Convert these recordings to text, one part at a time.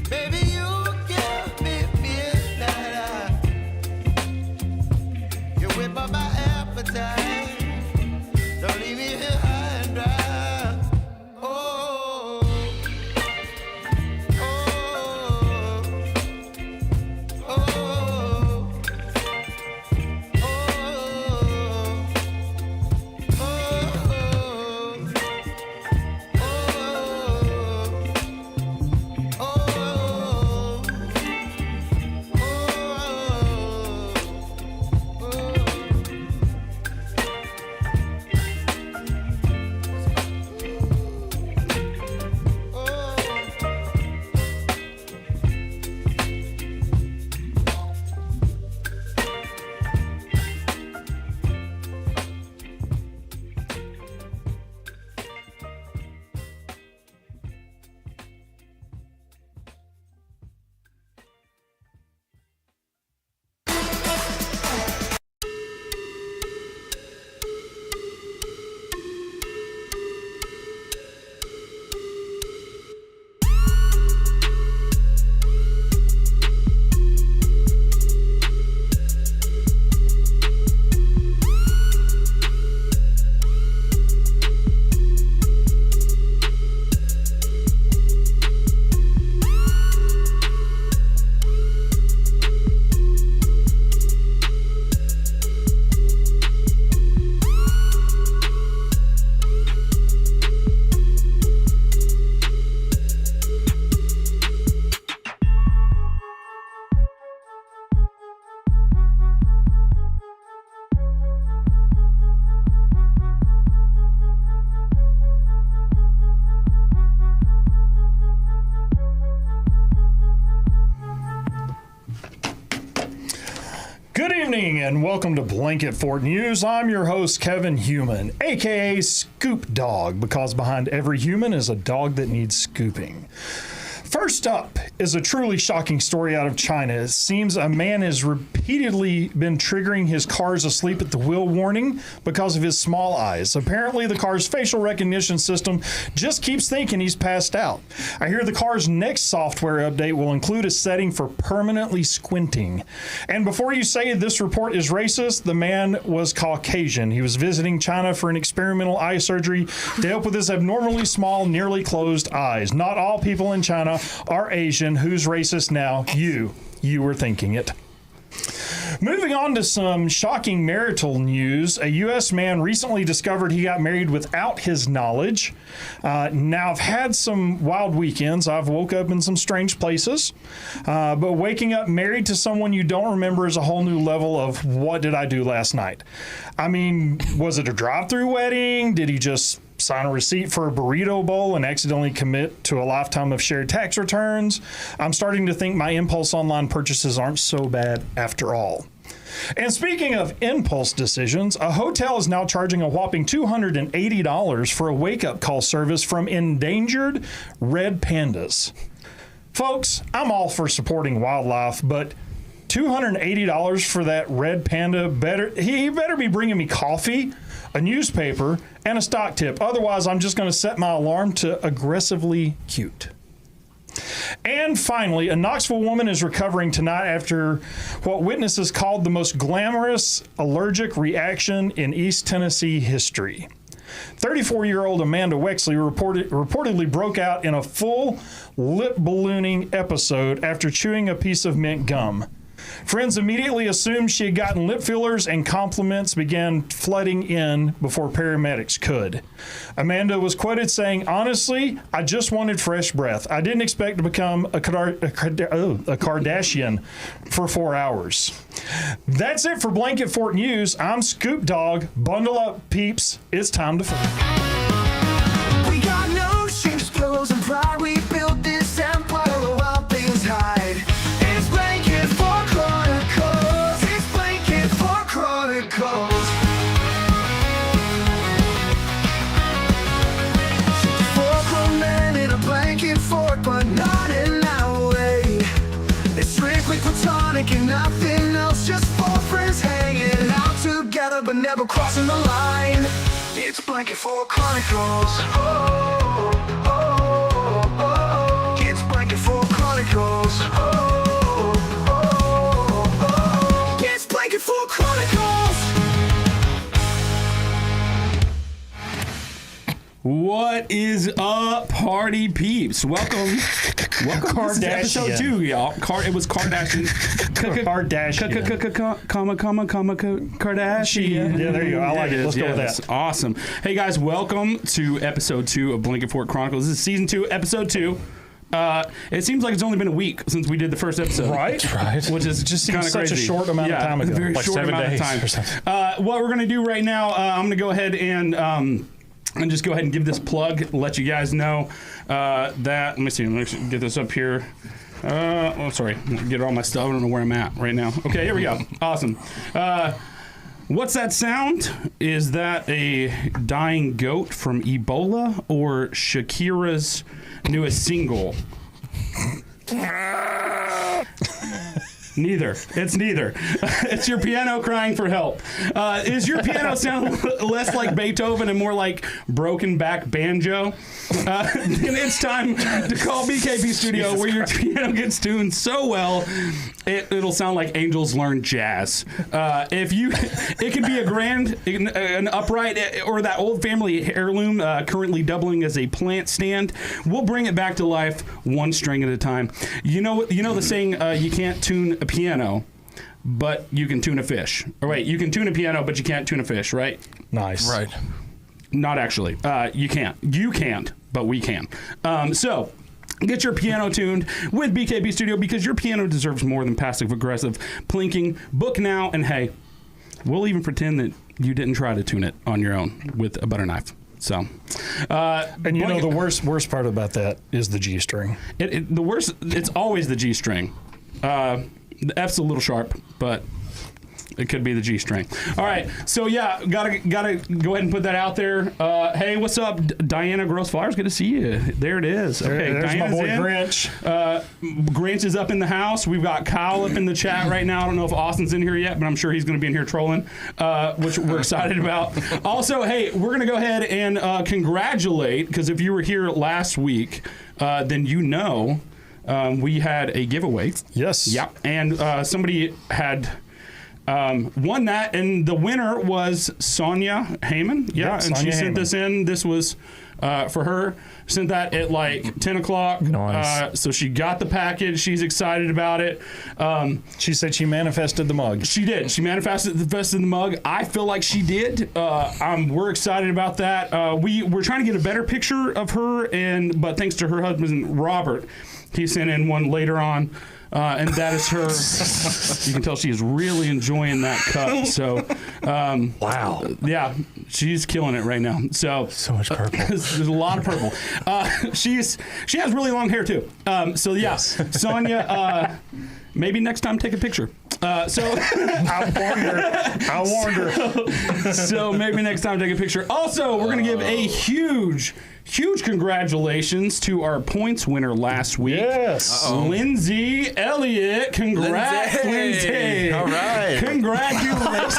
Baby, you give me morning and welcome to Blanket Fort News. I'm your host, Kevin Human, aka Scoop Dog, because behind every human is a dog that needs scooping. First up is a truly shocking story out of China. It seems a man has repeatedly been triggering his cars asleep at the wheel warning because of his small eyes. Apparently, the car's facial recognition system just keeps thinking he's passed out. I hear the car's next software update will include a setting for permanently squinting. And before you say this report is racist, the man was Caucasian. He was visiting China for an experimental eye surgery to help with his abnormally small, nearly closed eyes. Not all people in China are Asian. Who's racist now? You were thinking it. Moving on to some shocking marital news. A U.S. man recently discovered he got married without his knowledge. Now, I've had some wild weekends. I've woke up in some strange places. But waking up married to someone you don't remember is a whole new level of what did I do last night? I mean, was it a drive-through wedding? Did he just sign a receipt for a burrito bowl and accidentally commit to a lifetime of shared tax returns? I'm starting to think my impulse online purchases aren't so bad after all. And speaking of impulse decisions, a hotel is now charging a whopping $280 for a wake-up call service from endangered red pandas. Folks, I'm all for supporting wildlife, but $280 for that red panda, he better be bringing me coffee, a newspaper, and a stock tip. Otherwise, I'm just going to set my alarm to aggressively cute. And finally, a Knoxville woman is recovering tonight after what witnesses called the most glamorous allergic reaction in East Tennessee history. 34-year-old Amanda Wexley reportedly broke out in a full lip ballooning episode after chewing a piece of mint gum. Friends immediately assumed she had gotten lip fillers, and compliments began flooding in before paramedics could. Amanda was quoted saying, "Honestly, I just wanted fresh breath. I didn't expect to become a Kardashian for 4 hours." That's it for Blanket Fort News. I'm Scoop Dog. Bundle up, peeps. It's time to fly. We got no shame, just pillows and pride. We built this empire where wild things hide. It's Blanket Fort Chronicles. It's Blanket Fort Chronicles. Four grown men in a blanket fort, but not in that way. It's strictly platonic and nothing else. Just four friends hanging out together, but never crossing the line. It's Blanket Fort Chronicles. Oh, oh, oh, oh. It's Blanket Fort Chronicles. Oh, oh, oh. It's Blanket Fort Chronicles. What is up, party peeps? Welcome Kardashian. to episode 2, y'all. It was Kardashian. Kardashian. Yeah, there you go. I like it. Let's go with that. Awesome. Hey, guys, welcome to episode 2 of Blanket Fort Chronicles. This is season 2, episode 2. It seems like it's only been a week since we did the first episode. Right. Which is Just kind seems of such crazy. a short amount of time ago. Very Like short 7 amount days of time. or something. What we're going to do right now, I'm going to go ahead and just go ahead and give this plug, let you guys know that, let me get this up here. Sorry, get all my stuff. I don't know where I'm at right now. Okay, here we go. Awesome. What's that sound? Is that a dying goat from Ebola or Shakira's newest single? Neither. It's neither. It's your piano crying for help. Is your piano sound less like Beethoven and more like broken back banjo? Then it's time to call BKB Studio, where your piano gets tuned so well it'll sound like angels learn jazz. It could be a grand, an upright, or that old family heirloom currently doubling as a plant stand. We'll bring it back to life one string at a time. You know the saying, you can't tune a piano, but you can tune a fish. Or wait, you can tune a piano, but you can't tune a fish, right? Nice. Right. Not actually. You can't. You can't, but we can. So get your piano tuned with BKB Studio, because your piano deserves more than passive-aggressive plinking. Book now, and hey, we'll even pretend that you didn't try to tune it on your own with a butter knife. So, and you know the worst part about that is the G string. The worst. It's always the G string. The F's a little sharp, but It could be the G string. All right, so yeah, gotta go ahead and put that out there. Hey, what's up, Diana Gross Flowers? Good to see you. There it is. Okay, there's Diana's my boy in. Grinch. Grinch is up in the house. We've got Kyle up in the chat right now. I don't know if Austin's in here yet, but I'm sure he's going to be in here trolling, which we're excited about. Also, hey, we're going to go ahead and congratulate, because if you were here last week, then you know we had a giveaway. Yes. Yeah, and somebody had won that, and the winner was Sonia Heyman. Yeah, and Sonia she sent Heyman. this in. This was for her. Sent that at like 10 o'clock. Nice. So she got the package. She's excited about it. She said she manifested the mug. She did. She manifested the mug. I feel like she did. We're excited about that. We're trying to get a better picture of her, but thanks to her husband, Robert, he sent in one later on. And that is her. You can tell she is really enjoying that cup. So, Wow. Yeah, she's killing it right now. So much purple. There's a lot of purple. She has really long hair too. So yeah, Sonia. Maybe next time take a picture. I warned her. So maybe next time take a picture. Also, we're gonna give a huge congratulations to our points winner last week. Yes. Lindsay Elliott. Congrats, Lindsay. All right. Congratulations.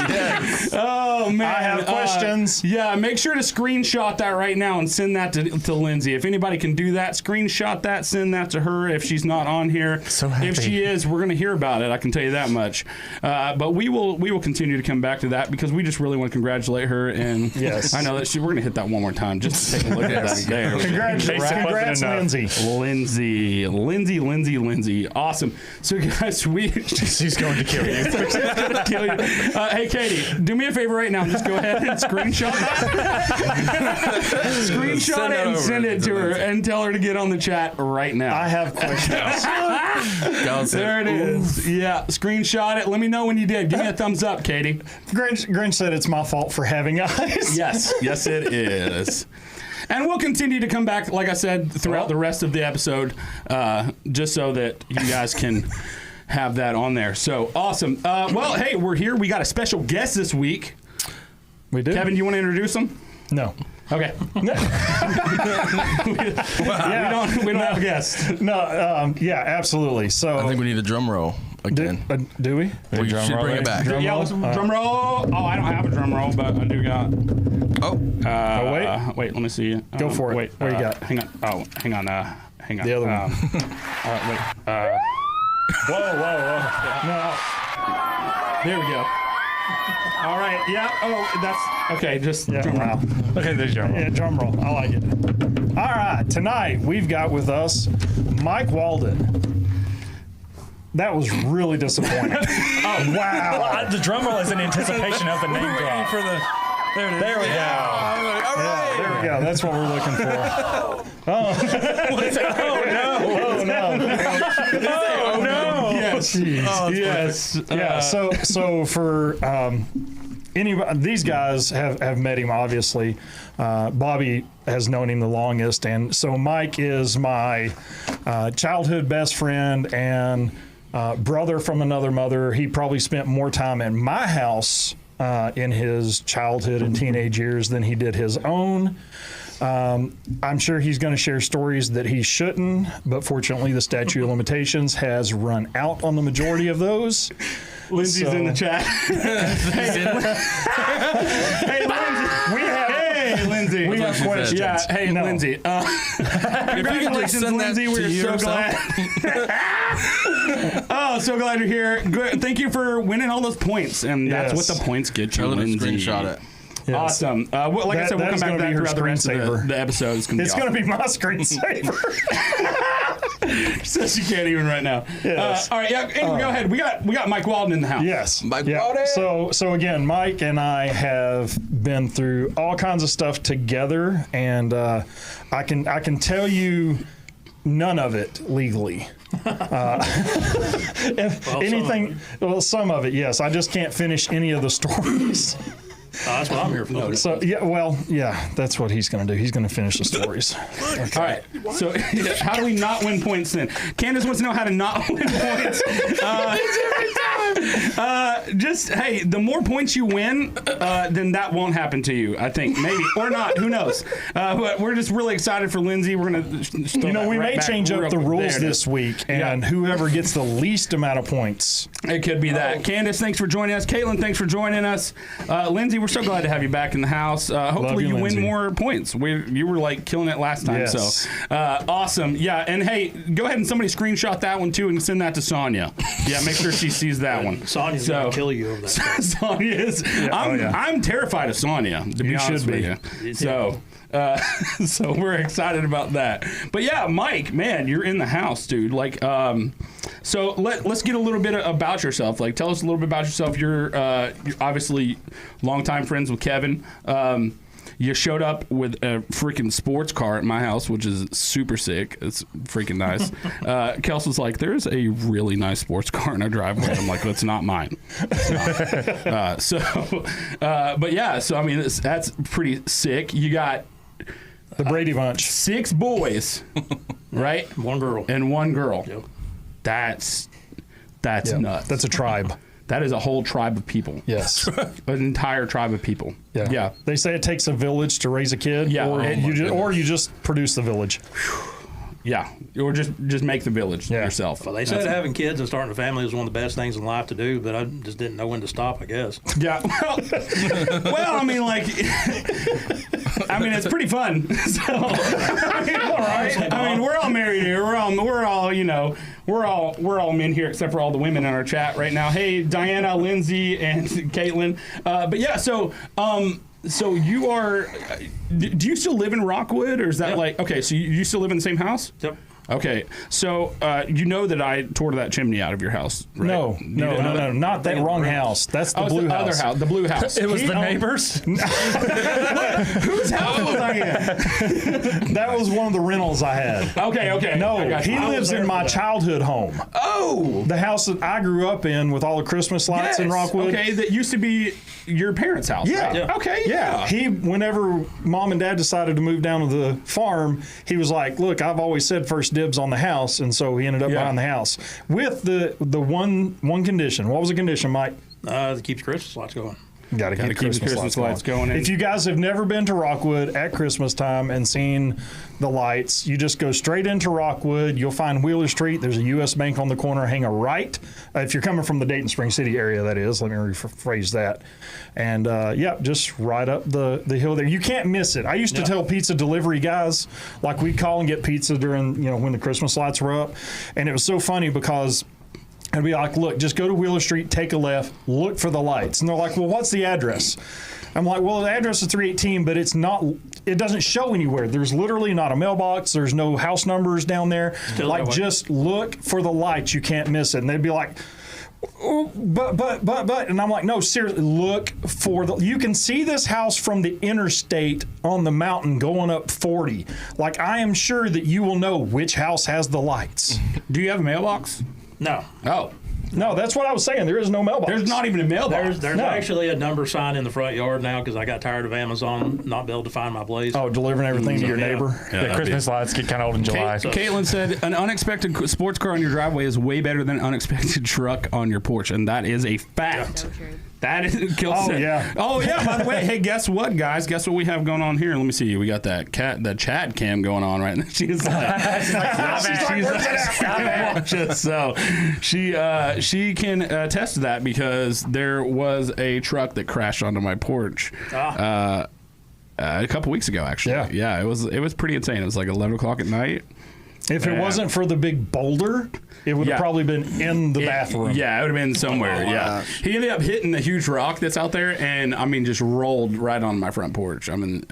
Yes. Oh, man. I have questions. Yeah, make sure to screenshot that right now and send that to Lindsay. If anybody can do that, screenshot that, send that to her if she's not on here. So happy. If she is, we're going to hear about it. I can tell you that much. But we will continue to come back to that because we just really want to congratulate her. And Yes. I know that we're going to hit that one more time just to take a look at that again. Congrats, Lindsay. Lindsay. Awesome. So, guys, She's going to kill you. kill you. Hey, Katie, do me a favor right now. Just go ahead and screenshot that. Screenshot it and send it to her and tell her to get on the chat right now. I have questions. There it is. Yeah, screenshot it. Let me know when you did. Give me a thumbs up, Katie. Grinch said it's my fault for having eyes. Yes, it is. And we'll continue to come back, like I said, throughout the rest of the episode, just so that you guys can have that on there. So awesome. Well, hey, we're here. We got a special guest this week. We do. Kevin, you want to introduce him? No. Okay. We don't have a guest. No. Yeah. Absolutely. So. I think we need a drum roll again. Do we? We should bring it back. Yeah, let's drum roll. Oh, I don't have a drum roll, but I do got. Wait, let me see. Go for it. Wait, what you got? Hang on. Oh, hang on. Hang on. The other one. Wait. Whoa. No. There we go. All right. Yeah. Oh, that's okay. Just Yeah. drum roll. Okay, there's your Yeah, drum roll. I like it. All right. Tonight we've got with us Mike Walden. That was really disappointing. Oh wow. Well, the drum roll is in anticipation of the name drop. There we go. Yeah, there we go. That's what we're looking for. Oh no. Yes. Yes. Yeah. So for anybody, these guys have met him obviously. Bobby has known him the longest, and so Mike is my childhood best friend and brother from another mother. He probably spent more time in my house in his childhood and teenage years than he did his own. I'm sure he's going to share stories that he shouldn't, but fortunately the statute of limitations has run out on the majority of those. Lindsay's in the chat. Hey, Lindsay. We have questions. Yeah. Hey, No. Lindsay. Congratulations, send that Lindsay. to We're you so or glad. Oh, so glad you're here. Good. Thank you for winning all those points, and that's what Yes. the points get you, Let me Lindsay. screenshot it. Yes. Awesome. Like I said, we'll that come is back to gonna that be her throughout the rest of screensaver. the episode. It's going It's going to be my screensaver. So she can't even right now. Yes. All right. Yeah. Anyway, go ahead. We got Mike Walden in the house. Yes. Mike Yeah. Walden. So again, Mike and I have been through all kinds of stuff together, and I can tell you none of it legally. Some of it, yes. I just can't finish any of the stories. That's what I'm here for. So that's what he's going to do. He's going to finish the stories. All right. So how do we not win points then? Candace wants to know how to not win points. Hey, the more points you win, then that won't happen to you, I think. Maybe. Or not. Who knows? But we're just really excited for Lindsay. We're going to we may change up the rules this week, and whoever gets the least amount of points. It could be that. Candace, thanks for joining us. Caitlin, thanks for joining us. Lindsay, we're so glad to have you back in the house. Hopefully you win more points. You were like killing it last time. Yes. So awesome. Yeah, and hey, go ahead and somebody screenshot that one too and send that to Sonia. Yeah, make sure she sees that one. Sonia's going to kill you over that. Sonia is. I'm terrified of Sonia, to be honest with you. So we're excited about that. But yeah, Mike, man, you're in the house, dude. Like, so let's get a little bit about yourself. Like, tell us a little bit about yourself. You're obviously longtime friends with Kevin. You showed up with a freaking sports car at my house, which is super sick. It's freaking nice. Kelsey's like, there's a really nice sports car in our driveway. I'm like, well, it's not mine. It's not. But yeah, so I mean, that's pretty sick. You got the Brady Bunch. 6 boys, right? 1 girl. And 1 girl. Yep. That's nuts. That's a tribe. That is a whole tribe of people. Yes. An entire tribe of people. Yeah. They say it takes a village to raise a kid. Yeah. Or you just produce the village. Yeah. Or just make the village yourself. Well, they said having kids and starting a family is one of the best things in life to do, but I just didn't know when to stop, I guess. Yeah. Well, I mean, like, it's pretty fun. So, all right. I mean, we're all married here. We're all, you know, we're all men here except for all the women in our chat right now. Hey, Diana, Lindsay, and Caitlin. But yeah, so you are. Do you still live in Rockwood, or is that like okay? So you still live in the same house? Yep. Okay, so you know that I tore that chimney out of your house, right? No, not that wrong house. That's the blue house. Other house, the blue house. It was the neighbors. Whose house was I in? That was one of the rentals I had. Okay. No, he lives in my childhood home. Oh, the house that I grew up in with all the Christmas lights in Rockwood. Okay, that used to be your parents' house. Yeah. Right? Yeah. Okay. Yeah. Whenever Mom and Dad decided to move down to the farm, he was like, "Look, I've always said first dibs on the house," and so he ended up buying the house with the one condition. What was the condition, Mike? To keep the Christmas lights going. Got to keep the Christmas lights going. If you guys have never been to Rockwood at Christmas time and seen the lights, you just go straight into Rockwood. You'll find Wheeler Street. There's a U.S. Bank on the corner. Hang a right. If you're coming from the Dayton Spring City area, that is. Let me rephrase that. And, just right up the hill there. You can't miss it. I used to tell pizza delivery guys, like we'd call and get pizza during, when the Christmas lights were up. And it was so funny because I'd be like, look, just go to Wheeler Street, take a left, look for the lights. And they're like, well, what's the address? I'm like, well, the address is 318, but it doesn't show anywhere. There's literally not a mailbox. There's no house numbers down there. Just look for the lights. You can't miss it. And they'd be like, oh, but. And I'm like, no, seriously, look for you can see this house from the interstate on the mountain going up 40. Like, I am sure that you will know which house has the lights. Do you have a mailbox? No. Oh. No, that's what I was saying. There is no mailbox. There's not even a mailbox. There's actually a number sign in the front yard now because I got tired of Amazon not being able to find my place. Oh, delivering everything to your neighbor? Yeah, Christmas lights get kind of old in July. Caitlin said, an unexpected sports car on your driveway is way better than an unexpected truck on your porch, and that is a fact. So true. That is yeah. Oh yeah. By the way, hey, guess what, guys? Guess what we have going on here? Let me see. We got that Chad cam going on right now. She's like, so she can attest to that because there was a truck that crashed onto my porch. A couple weeks ago, actually. Yeah. It was pretty insane. It was like 11 o'clock at night. If it wasn't for the big boulder, it would have probably been in the bathroom. Yeah, it would have been somewhere. Yeah, he ended up hitting the huge rock that's out there, and just rolled right on my front porch. So thank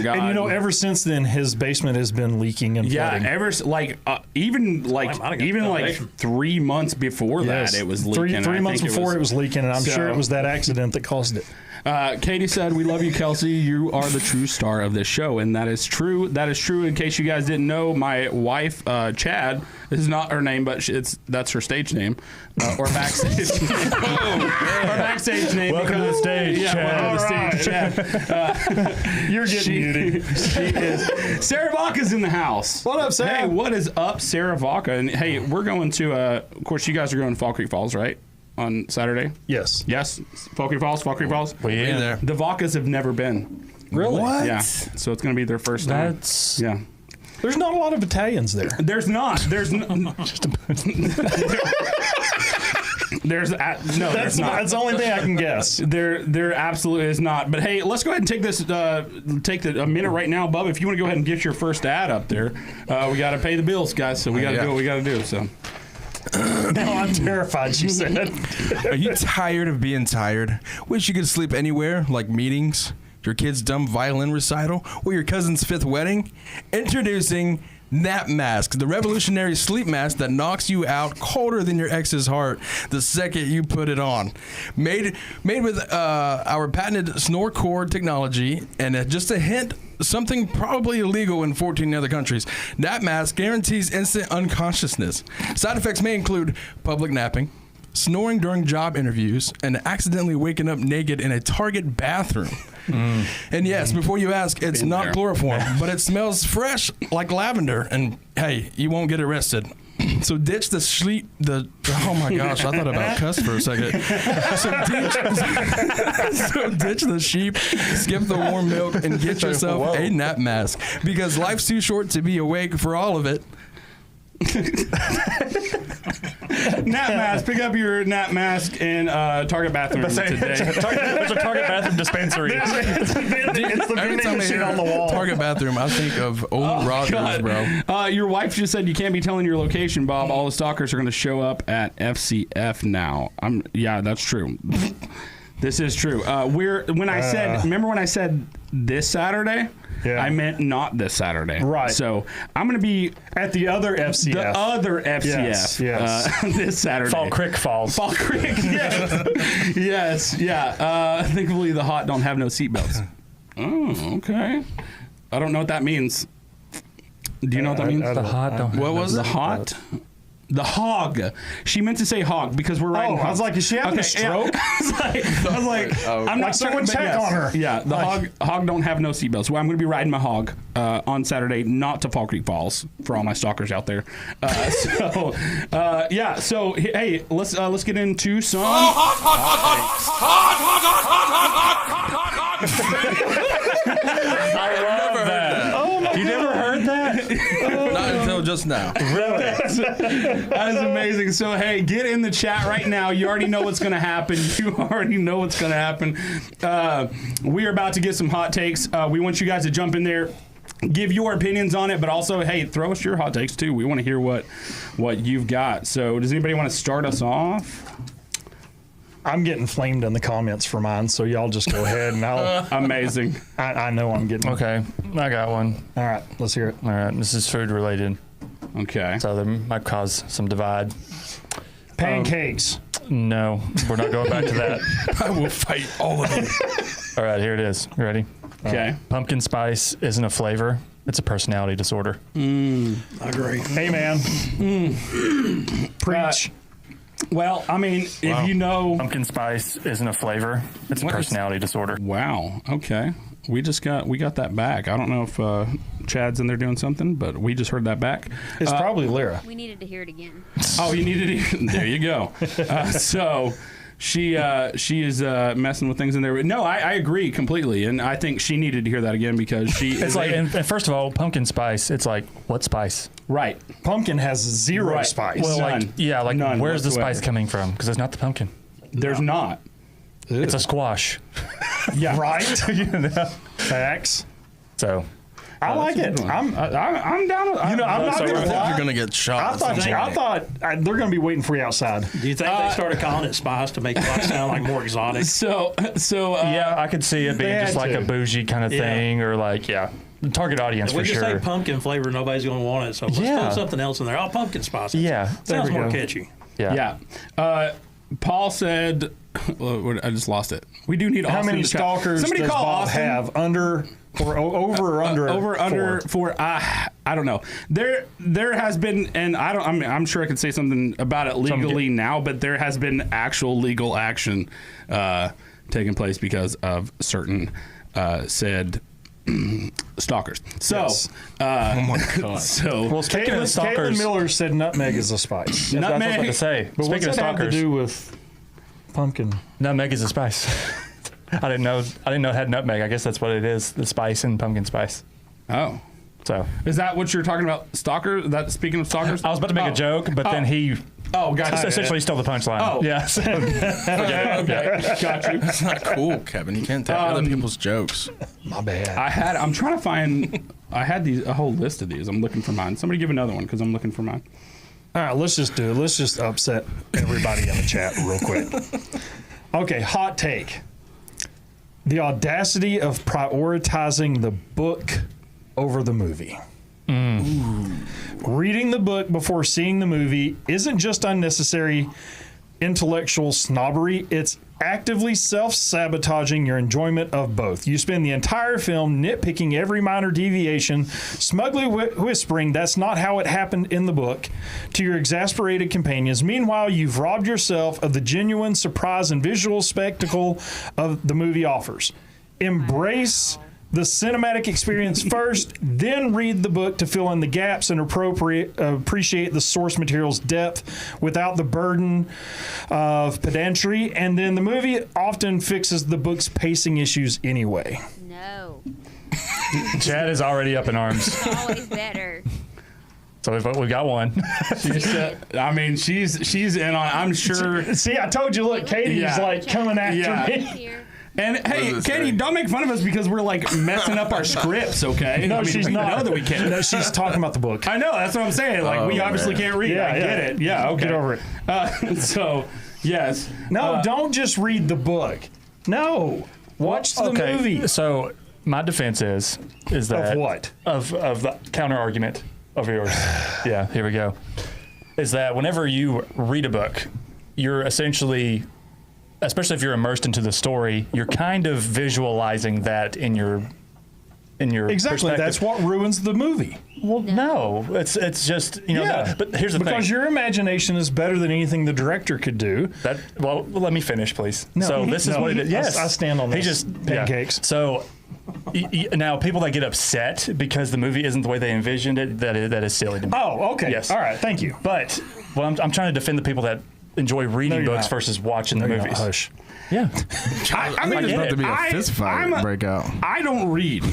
God. And ever since then, his basement has been leaking and flooding. Yeah, even 3 months before that, it was leaking. Three months before it was leaking, and I'm sure it was that accident that caused it. Katie said, "We love you, Kelsey. You are the true star of this show," and that is true. That is true. In case you guys didn't know, my wife, Chad, This is not her name, but that's her stage name, or backstage. Her backstage name. Welcome to the stage, Chad. Welcome to the stage, Chad. You're getting muted. She is. Sarah Vaca's in the house. What up, Sarah? Hey, what is up, Sarah Vaca? And hey, we're going to. Of course, you guys are going to Fall Creek Falls, right? On Saturday. Yes. Yes. Fall Creek Falls. We in there. The Vacas have never been. Really? What? Yeah. So it's going to be their first time. That's Yeah. There's not a lot of Italians there. There's not. There's no. There's not. That's the only thing I can guess. There absolutely is not. But hey, let's go ahead and take this. Take a minute right now, Bub. If you want to go ahead and get your first ad up there, we got to pay the bills, guys. So we got to do what we got to do. So. Now I'm terrified, she said. Are you tired of being tired? Wish you could sleep anywhere, like meetings, your kid's dumb violin recital, or your cousin's 5th wedding? Introducing Nap Mask, the revolutionary sleep mask that knocks you out colder than your ex's heart the second you put it on. Made with our patented snore core technology, and just a hint, something probably illegal in 14 other countries. Nap Mask guarantees instant unconsciousness. Side effects may include public napping, snoring during job interviews, and accidentally waking up naked in a Target bathroom. And yes, before you ask, it's not chloroform, but it smells fresh like lavender. And hey, you won't get arrested. So ditch the sleep. Oh my gosh, I thought about cuss for a second. So ditch the sheep, skip the warm milk, and get yourself a nap mask, because life's too short to be awake for all of it. Nap mask. Pick up your nap mask in Target bathroom today. There's a Target bathroom dispensary. It's the Every vending time I machine hear on the wall. Target bathroom, I think of old Rogers, bro. Your wife just said you can't be telling your location, Bob. All the stalkers are going to show up at FCF now. Yeah, that's true. This is true. Remember when I said this Saturday? Yeah. I meant not this Saturday. Right. So I'm going to be At the other FCF. the other FCF Yes. this Saturday. Fall Creek Falls. Fall Creek. Yes. Yes. Yeah. Thankfully, the hot don't have no seatbelts. Oh, okay. I don't know what that means. Do you know what that means? The hot don't. What was the hot? The hog. She meant to say hog because we're riding. I was like, is she having a stroke? Yeah. I was like, I'm not someone certain, but check yes. on her. Yeah, the hog don't have no seatbelts. Well, I'm going to be riding my hog on Saturday, not to Fall Creek Falls for all my stalkers out there. Yeah. So hey, let's get into some. I love that. You never heard that? Not until just now. Really? That is amazing. So, hey, get in the chat right now. You already know what's going to happen. We are about to get some hot takes. We want you guys to jump in there, give your opinions on it, but also, hey, throw us your hot takes, too. We want to hear what you've got. So, does anybody want to start us off? I'm getting flamed in the comments for mine, so y'all just go ahead and I'll. Amazing. I know I'm getting. Okay, I got one. All right, let's hear it. All right, this is food related, Okay. so there might cause some divide. Pancakes. No, we're not going back to that. I will fight all of you. All right, here it is. You ready? Okay. Pumpkin spice isn't a flavor; it's a personality disorder. I agree. Hey, man. Preach. Well, I mean, if you know. Pumpkin spice isn't a flavor; it's a personality disorder. Wow. Okay. We got that back. I don't know if Chad's in there doing something, but we just heard that back. It's probably Lyra. We needed to hear it again. Oh, you needed to. There you go. So she is messing with things in there. No, I agree completely, and I think she needed to hear that again because she. It's like, and first of all, pumpkin spice. It's like, what spice? Right. Pumpkin has zero Right. spice. Well, None. None where's the whatsoever. spice coming from? Because it's not the pumpkin. There's not. It's a squash. Yeah. Right? You know? Facts. So I like it. I'm down with. I'm not I gonna think lie. you're gonna get shot. I thought they're going to be waiting for you outside. Do you think they started calling it spice to make it sound like more exotic? So yeah, I could see it being had just like to. a bougie kind of Yeah. thing, or like the target audience If we for just sure. say pumpkin flavor, nobody's going to want it. So let's Yeah. throw something else in there. Oh, pumpkin spice. Yeah, there Sounds we more go. catchy. Yeah. yeah. Paul said. I just lost it. We do need How Austin many in the chat. stalkers Somebody does call Bob Austin. have? Under or over or under? Over under four? for I don't know. There has been, and I'm sure I could say something about it legally now, but there has been actual legal action taking place because of certain said stalkers. So, Yes. Oh my god. so Well, speaking of Caitlin stalkers, Miller said nutmeg is a spice. that's what I was Nutmeg. about to say. But Speaking what's of that have to stalkers, do with pumpkin? nutmeg is a spice. I didn't know it had nutmeg. I guess that's what it is, the spice and pumpkin spice. oh, So is that what you're talking about? Stalker? That speaking of stalkers? I was about to make a joke, but then he gotcha. essentially stole the punchline. Oh. Yeah. So, Okay, got you. That's not cool, Kevin. You can't take other people's jokes. My bad. I'm trying to find. I had a whole list of these. I'm looking for mine. Somebody give another one because I'm looking for mine. All right, let's just do it. Let's just upset everybody in the chat real quick. Okay, hot take. The audacity of prioritizing the book over the movie. Reading the book before seeing the movie isn't just unnecessary intellectual snobbery, it's actively self-sabotaging your enjoyment of both. You spend the entire film nitpicking every minor deviation, smugly whispering that's not how it happened in the book to your exasperated companions. Meanwhile, you've robbed yourself of the genuine surprise and visual spectacle of the movie offers. Embrace the cinematic experience first, then read the book to fill in the gaps and appreciate the source material's depth without the burden of pedantry. And then the movie often fixes the book's pacing issues anyway. No. Chad is already up in arms. Always better. So we've got one. I mean, she's in on. I'm sure. See, I told you, look, Katie's Yeah. like coming after Yeah. me. Here. And hey, does it Katie, say? don't make fun of us because we're like messing up our scripts, okay? No, I mean, she's we not. know that we can't. No, she's talking about the book. I know, that's what I'm saying. Like, we Oh, obviously man. can't read. Yeah, I get yeah. it. Yeah, okay. Get over it. So, yes. No, don't just read the book. No, watch the movie. So my defense is that Of what? Of the counter argument of yours. Yeah, here we go. Is that whenever you read a book, you're essentially, especially if you're immersed into the story, you're kind of visualizing that in your Exactly. perspective. That's what ruins the movie. Well, no, it's just Yeah. but here's the because thing. your imagination is better than anything the director could do. Well, let me finish, please. So this is No, what it is. Yes, I stand on He this. just Pancakes. Yeah. So now people that get upset because the movie isn't the way they envisioned it, that is silly to me. Oh, okay. Yes. All right. Thank you. But I'm trying to defend the people that enjoy reading you're books not. versus watching the You're not. movies. Hush. Yeah. I mean, I There's get about to be a I- fist fight I'm a- break out. I don't read.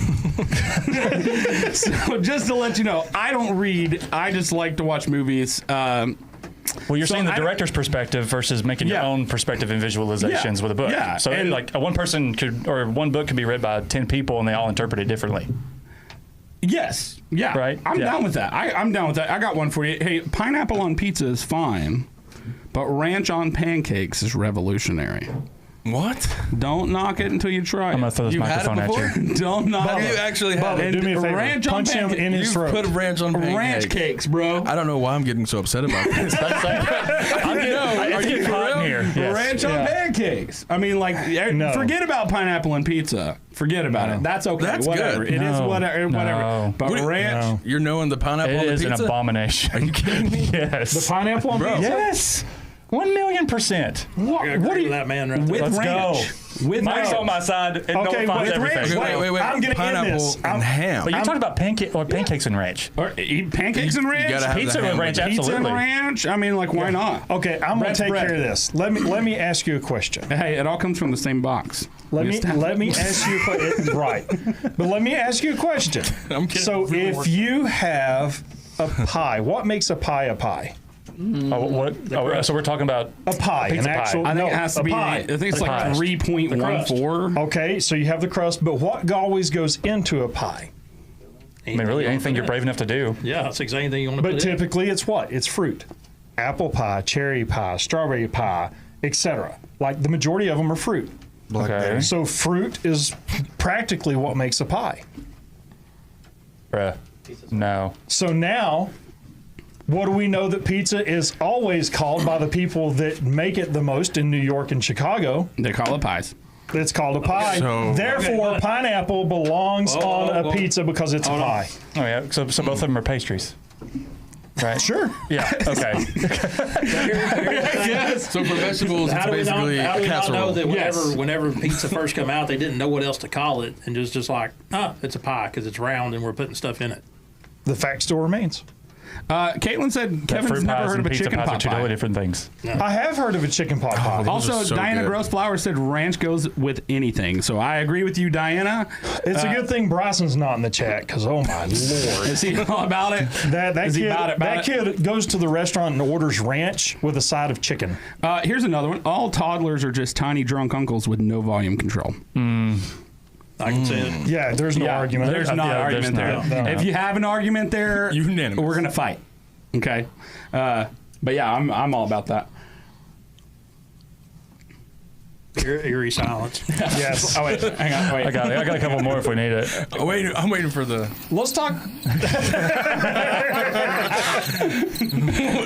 So, just to let you know, I don't read. I just like to watch movies. Well, you're So saying the I- director's perspective versus making your Yeah. own perspective and visualizations Yeah. with a book. Yeah. So, And- like, one person could, or one book could be read by 10 people and they all interpret it differently. Yes. Yeah. Right? I'm Yeah. down with that. I'm down with that. I got one for you. Hey, pineapple on pizza is fine, but ranch on pancakes is revolutionary. What? Don't knock it until you try it. I'm going to throw this You've had it microphone at you. Don't knock Have it. you actually had Bubba, it? do me a favor. ranch on Punch him pancakes. in his You've throat. put ranch on pancakes. Ranch cakes, bro. I don't know why I'm getting so upset about this. It's getting hot in here. Yes. Ranch on pancakes. I mean, like, No. forget about pineapple and pizza. Forget about it. That's okay. That's whatever. good. It is No. whatever. Whatever. No. But What do you- ranch. No. You're knowing the pineapple on It the is an pizza? abomination. Are you kidding me? Yes. The pineapple on Bro. pizza? Yes. 1,000,000%. What I agree with that man right there. with Let's ranch? go. With Mike's ranch. on my side. And no Okay, one finds with everything. ranch. Wait. I'm gonna end Pineapple this. and ham. But you're talking about pancakes and ranch. Or eat pancakes and ranch. gotta have Pizza the with ham ranch, with it. Pizza and absolutely. ranch. I mean, like, why not? Okay, I'm gonna Bread's take bread. care of this. Let me ask you a question. Hey, it all comes from the same box. Let me ask you a question. Right, but let me ask you a question. I'm kidding. So if you have a pie, what makes a pie a pie? So we're talking about A pie, Pizza an pie. actual. I think no, it has to a be. pie. I think it's The like crust. 3.14. Okay, so you have the crust, but what always goes into a pie? I mean, really, anything you're brave enough to do. Yeah, that's exactly anything you want to But put in. typically, it's what? It's fruit. Apple pie, cherry pie, strawberry pie, etc. Like the majority of them are fruit. Okay. So fruit is practically what makes a pie. Bruh. No. So now, what do we know that pizza is always called by the people that make it the most in New York and Chicago? They call it pies. It's called a pie. So- Therefore, Okay. pineapple belongs on a oh, pizza because it's a hold on. pie. Oh yeah. So both of them are pastries. Right. Sure. Yeah. Okay. So for vegetables, it's How do we not, basically how a do we not know casserole. that Yes. whenever pizza first come out, they didn't know what else to call it, and just like, it's a pie because it's round and we're putting stuff in it. The fact still remains. Caitlin said Kevin's Fruit never pies heard and of a pizza chicken pies are pot two pie. totally different things. I have heard of a chicken pot pie. Also, are so Diana good. Grossflower said ranch goes with anything. So I agree with you, Diana. It's a good thing Bryson's not in the chat because, oh my lord. Is he all about it? That Is he kid, about it, that kid goes to the restaurant and orders ranch with a side of chicken. Here's another one. All toddlers are just tiny drunk uncles with no volume control. I can see it. Yeah, there's no argument. There's not an yeah, argument there's there. not. If you have an argument there, Unanimous. we're gonna fight. Okay, but yeah, I'm all about that. Eerie silence. Yes. Oh wait, hang on, wait. I got a couple more if we need it. Oh, wait, I'm waiting for the. Let's talk.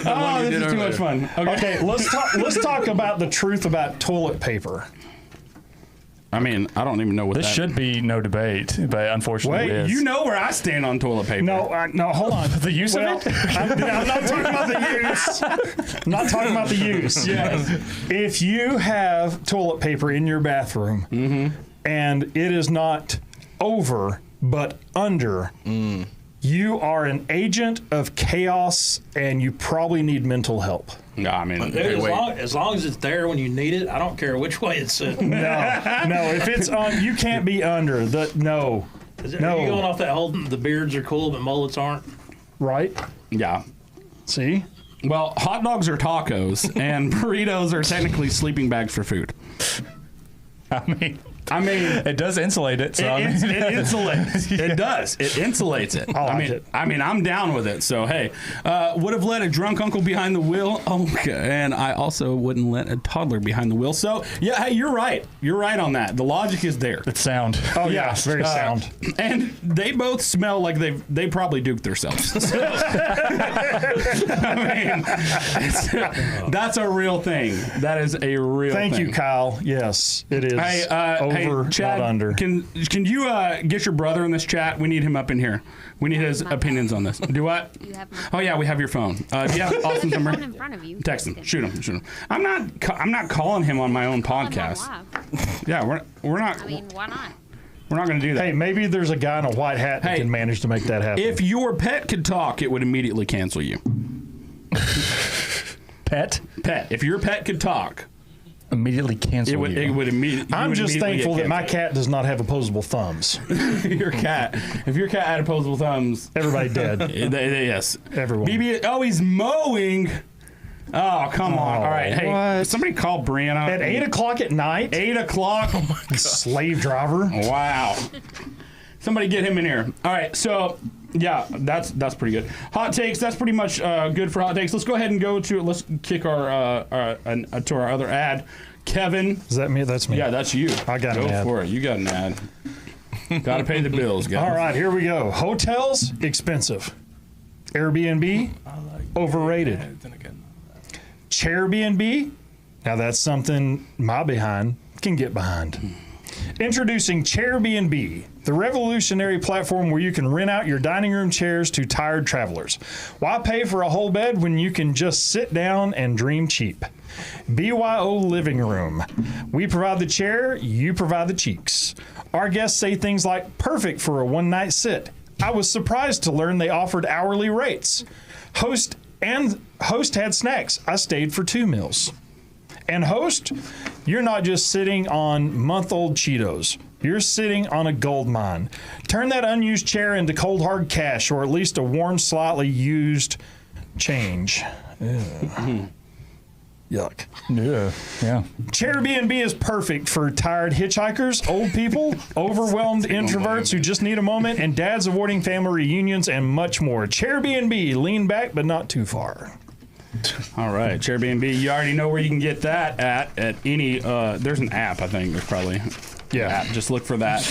Oh, we this did is too earlier. much fun. Okay. Okay, let's talk about the truth about toilet paper. I mean, I don't even know what This that should be no debate, but unfortunately Wait, it is. You know where I stand on toilet paper. No, no, hold on. The use of it? I'm not talking about the use. I'm not talking about the use. Yes. If you have toilet paper in your bathroom and it is not over but under, you are an agent of chaos and you probably need mental help. No, I mean, Dude, Hey, wait. as long as it's there when you need it, I don't care which way it's sitting. No, if it's on, you can't be under. No. Are you going No. off that whole the beards are cool but mullets aren't? Right? yeah. See? Well, hot dogs are tacos, and burritos are technically sleeping bags for food. I mean, it does insulate it. So It insulates. It does. It insulates it. I like it. I mean, I'm down with it. So hey, would have let a drunk uncle behind the wheel. Okay, and I also wouldn't let a toddler behind the wheel. So yeah, hey, you're right. You're right on that. The logic is there. it's sound. Oh, yeah, it's very sound. And they both smell like they probably duked themselves. So, I mean, that's a real thing. That is a real Thank thing. you, Kyle. Yes, it is. Hey, over, Chad, not under. Can you get your brother in this chat? We need him up in here. We need his opinions on this. Do what? You have my Oh yeah, we have your phone. Do you have Austin's phone number? in front of you. Text him. Shoot him. I'm not calling him on my own podcast. Yeah, we're not. I mean, why not? We're not going to do that. Hey, maybe there's a guy in a white hat that Hey, can manage to make that happen. If your pet could talk, it would immediately cancel you. Pet Pet. If your pet could talk, immediately cancel it would immediately. I'm just thankful that my cat does not have opposable thumbs. your cat. If your cat had opposable thumbs, Everybody dead. yes. Everyone. BB. Oh, he's mowing. Oh, come on. All right. Hey, what? somebody call Brianna. At 8 o'clock at night? 8 o'clock. Slave driver. Wow. Somebody get him in here. All right. So, yeah, that's pretty good. Hot takes. That's pretty much good for hot takes. Let's go ahead and go to. Let's kick our to our other ad. Kevin. Is that me? That's me. Yeah, that's you. I got an Go ad. for it. You got an ad. Got to pay the bills, guys. All right, here we go. Hotels, expensive. Airbnb, overrated. Chairbnb, now that's something my behind can get behind. Introducing Chairbnb, the revolutionary platform where you can rent out your dining room chairs to tired travelers. Why pay for a whole bed when you can just sit down and dream cheap? BYO Living Room. We provide the chair, you provide the cheeks. Our guests say things like, perfect for a one-night sit. I was surprised to learn they offered hourly rates. Host had snacks. I stayed for 2 meals. And host, you're not just sitting on month-old Cheetos. You're sitting on a gold mine. Turn that unused chair into cold hard cash, or at least a worn, slightly used change. Ew. Yuck. Yeah. Chairbnb is perfect for tired hitchhikers, old people, overwhelmed introverts who just need a moment, and dads avoiding family reunions, and much more. Chairbnb, lean back but not too far. All right, Chairbnb. You already know where you can get that at any. There's an app. I think there's probably. Yeah. Just look for that.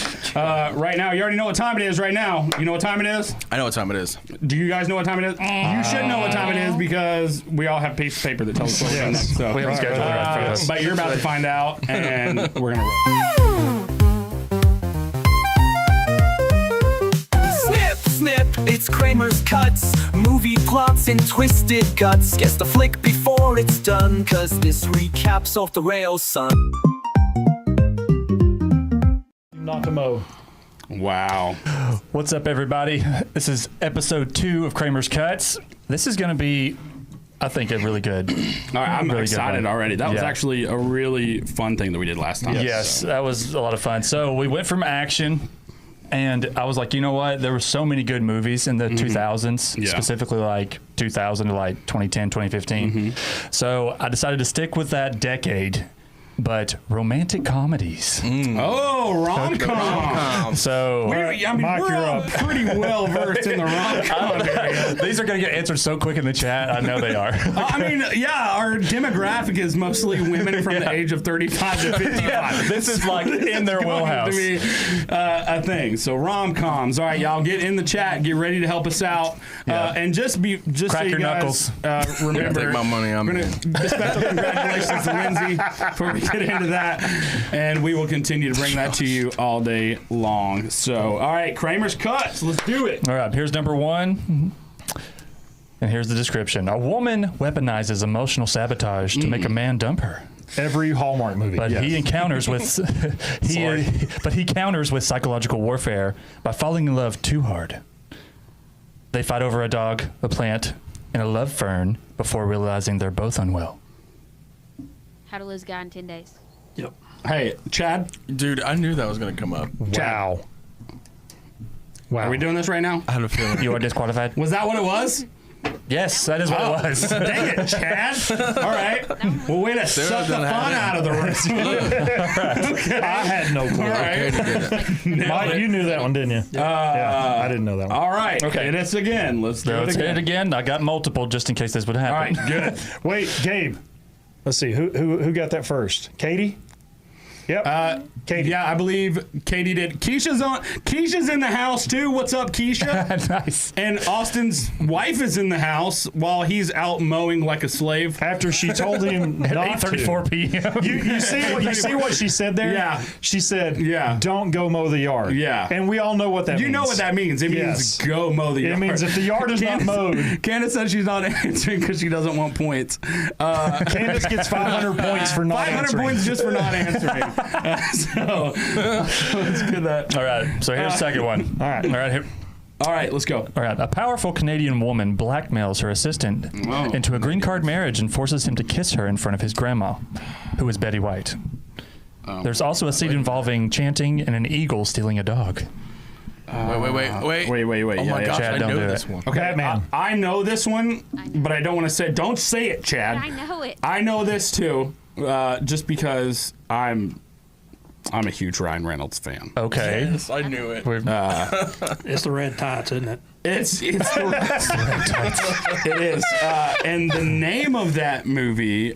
Right now, you already know what time it is right now. You know what time it is? I know what time it is. Do you guys know what time it is? You should know what time it is because we all have a piece of paper that tells us what time it is. So, We have a schedule right in front of us. but you're about to find out, and we're going to roll. Snip, snip, it's Kramer's Cuts. Movie plots and twisted guts. Guess the flick before it's done, cause this recaps off the rails, son. Not to mow. Wow. What's up, everybody? This is episode 2 of Kramer's Cuts. This is going to be, I think, a really good. All right, I'm Really good excited one. already. That was Yeah. actually a really fun thing that we did last time. Yes, that was a lot of fun. So we went from action, and I was like, you know what? There were so many good movies in the 2000s, Yeah. specifically like 2000 to like 2010, 2015. So I decided to stick with that decade, but romantic comedies. Oh, rom-com. So Mike, we're you're all up. pretty well versed in the rom-com area. these are going to get answered so quick in the chat. I know they are. I mean, yeah, our demographic is mostly women from the age of 35 to 55. This is like in their Going wheelhouse. to be a thing. So rom-coms. All right, y'all, get in the chat. Get ready to help us out. Yeah. And just Crack so you your guys, knuckles. remember, Take my money. I'm we're gonna special congratulations to Lindsay before we get into that, and we will continue to bring that to you all day long. So, all right, Kramer's Cuts. Let's do it. All right, here's number 1. And here's the description. A woman weaponizes emotional sabotage to make a man dump her. Every Hallmark movie. But yes. he encounters with he counters with psychological warfare by falling in love too hard. They fight over a dog, a plant, and a love fern before realizing they're both unwell. How to Lose a Guy in 10 Days. Yep. Hey, Chad, Dude, I knew that was going to come up. Wow. Wow. are we doing this right now? I had a feeling. You are disqualified. Was that what it was? Yes, that is what it was. Dang it, Chad. All right. Well, way to suck the doesn't fun have out of the room. I had no clue. All right. Mike, you knew that one, didn't you? Yeah, I didn't know that one. All right. Okay. Hit us again. Let's do Let's it hit it again. again. I got multiple just in case this would All happen. right. Good. Wait, Gabe. Let's see. Who got that first? Katie? Yep. Katie. Yeah, I believe Katie did. Keisha's in the house too. What's up, Keisha? Nice. And Austin's wife is in the house while he's out mowing like a slave. After she told him not to. 8:34 p.m. You see what she said there? Yeah. She said, Yeah. don't go mow the yard. Yeah. And we all know what that means. You know what that means. It means Yes. go mow the yard. It means if the yard is not mowed, Candace said she's not answering because she doesn't want points. Candace gets 500 points for not 500 answering. points just for not answering. So let's get that. All right, so here's the second one. All right. All right, here. All right, let's go. All right, a powerful Canadian woman blackmails her assistant into a green card marriage and forces him to kiss her in front of his grandma, who is Betty White. There's also a scene involving chanting and an eagle stealing a dog. Wait. Wait. Oh Yeah, my yeah. gosh, Chad, I don't know do this it. one. Okay, Batman. I know this one, I know. but I don't want to say. Don't say it, Chad. I know it. I know this too, just because I'm a huge Ryan Reynolds fan. Okay. Yes, I knew it. It's the red tights, isn't it? It's the it is, and the name of that movie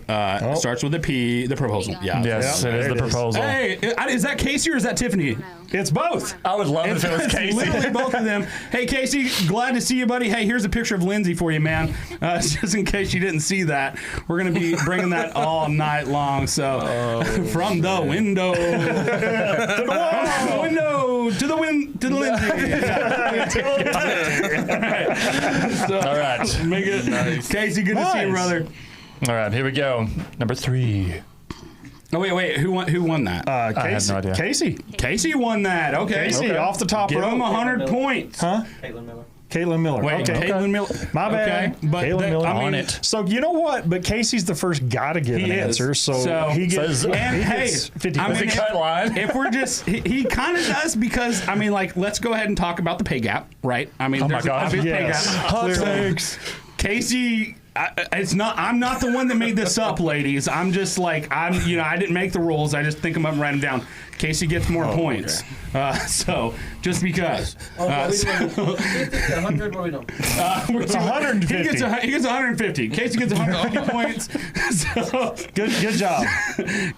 starts with a P. The Proposal. Yeah. Yes, Yeah, it is there the it is. proposal. Hey, is that Casey or is that Tiffany? No. It's both. I would love if it was It's Casey. literally both of them. Hey, Casey, glad to see you, buddy. Hey, here's a picture of Lindsay for you, man. Just in case you didn't see that. We're going to be bringing that all night long. So, from the window to the wall, from the window to the Lindsay. All right. Make it, Casey, good to see you, Nice. brother. All right, here we go. Number 3. Oh, wait. Who won that? Casey. I have no idea. Casey. Casey won that. Okay. Casey, off the top Give rope. him 100 points. Huh? Caitlin Miller. Wait, okay. Caitlin Miller. My bad. Okay, but Caitlin Miller. On it. So you know what? But Casey's the first guy to give an He is. answer. So he gets, So- And he hey, gets 50 I mean, points. Cut line. if we're just, he kind of does because, I mean, like, let's go ahead and talk about the pay gap, right? I mean, Oh my there's an God. obvious Yes. pay gap. Hot So, takes. Casey, I'm not the one that made this up, ladies. I'm just like, I didn't make the rules. I just think them up and write them down. Casey gets more points. So just because. It's 150. He gets 150. Casey gets 150 points. So Good job.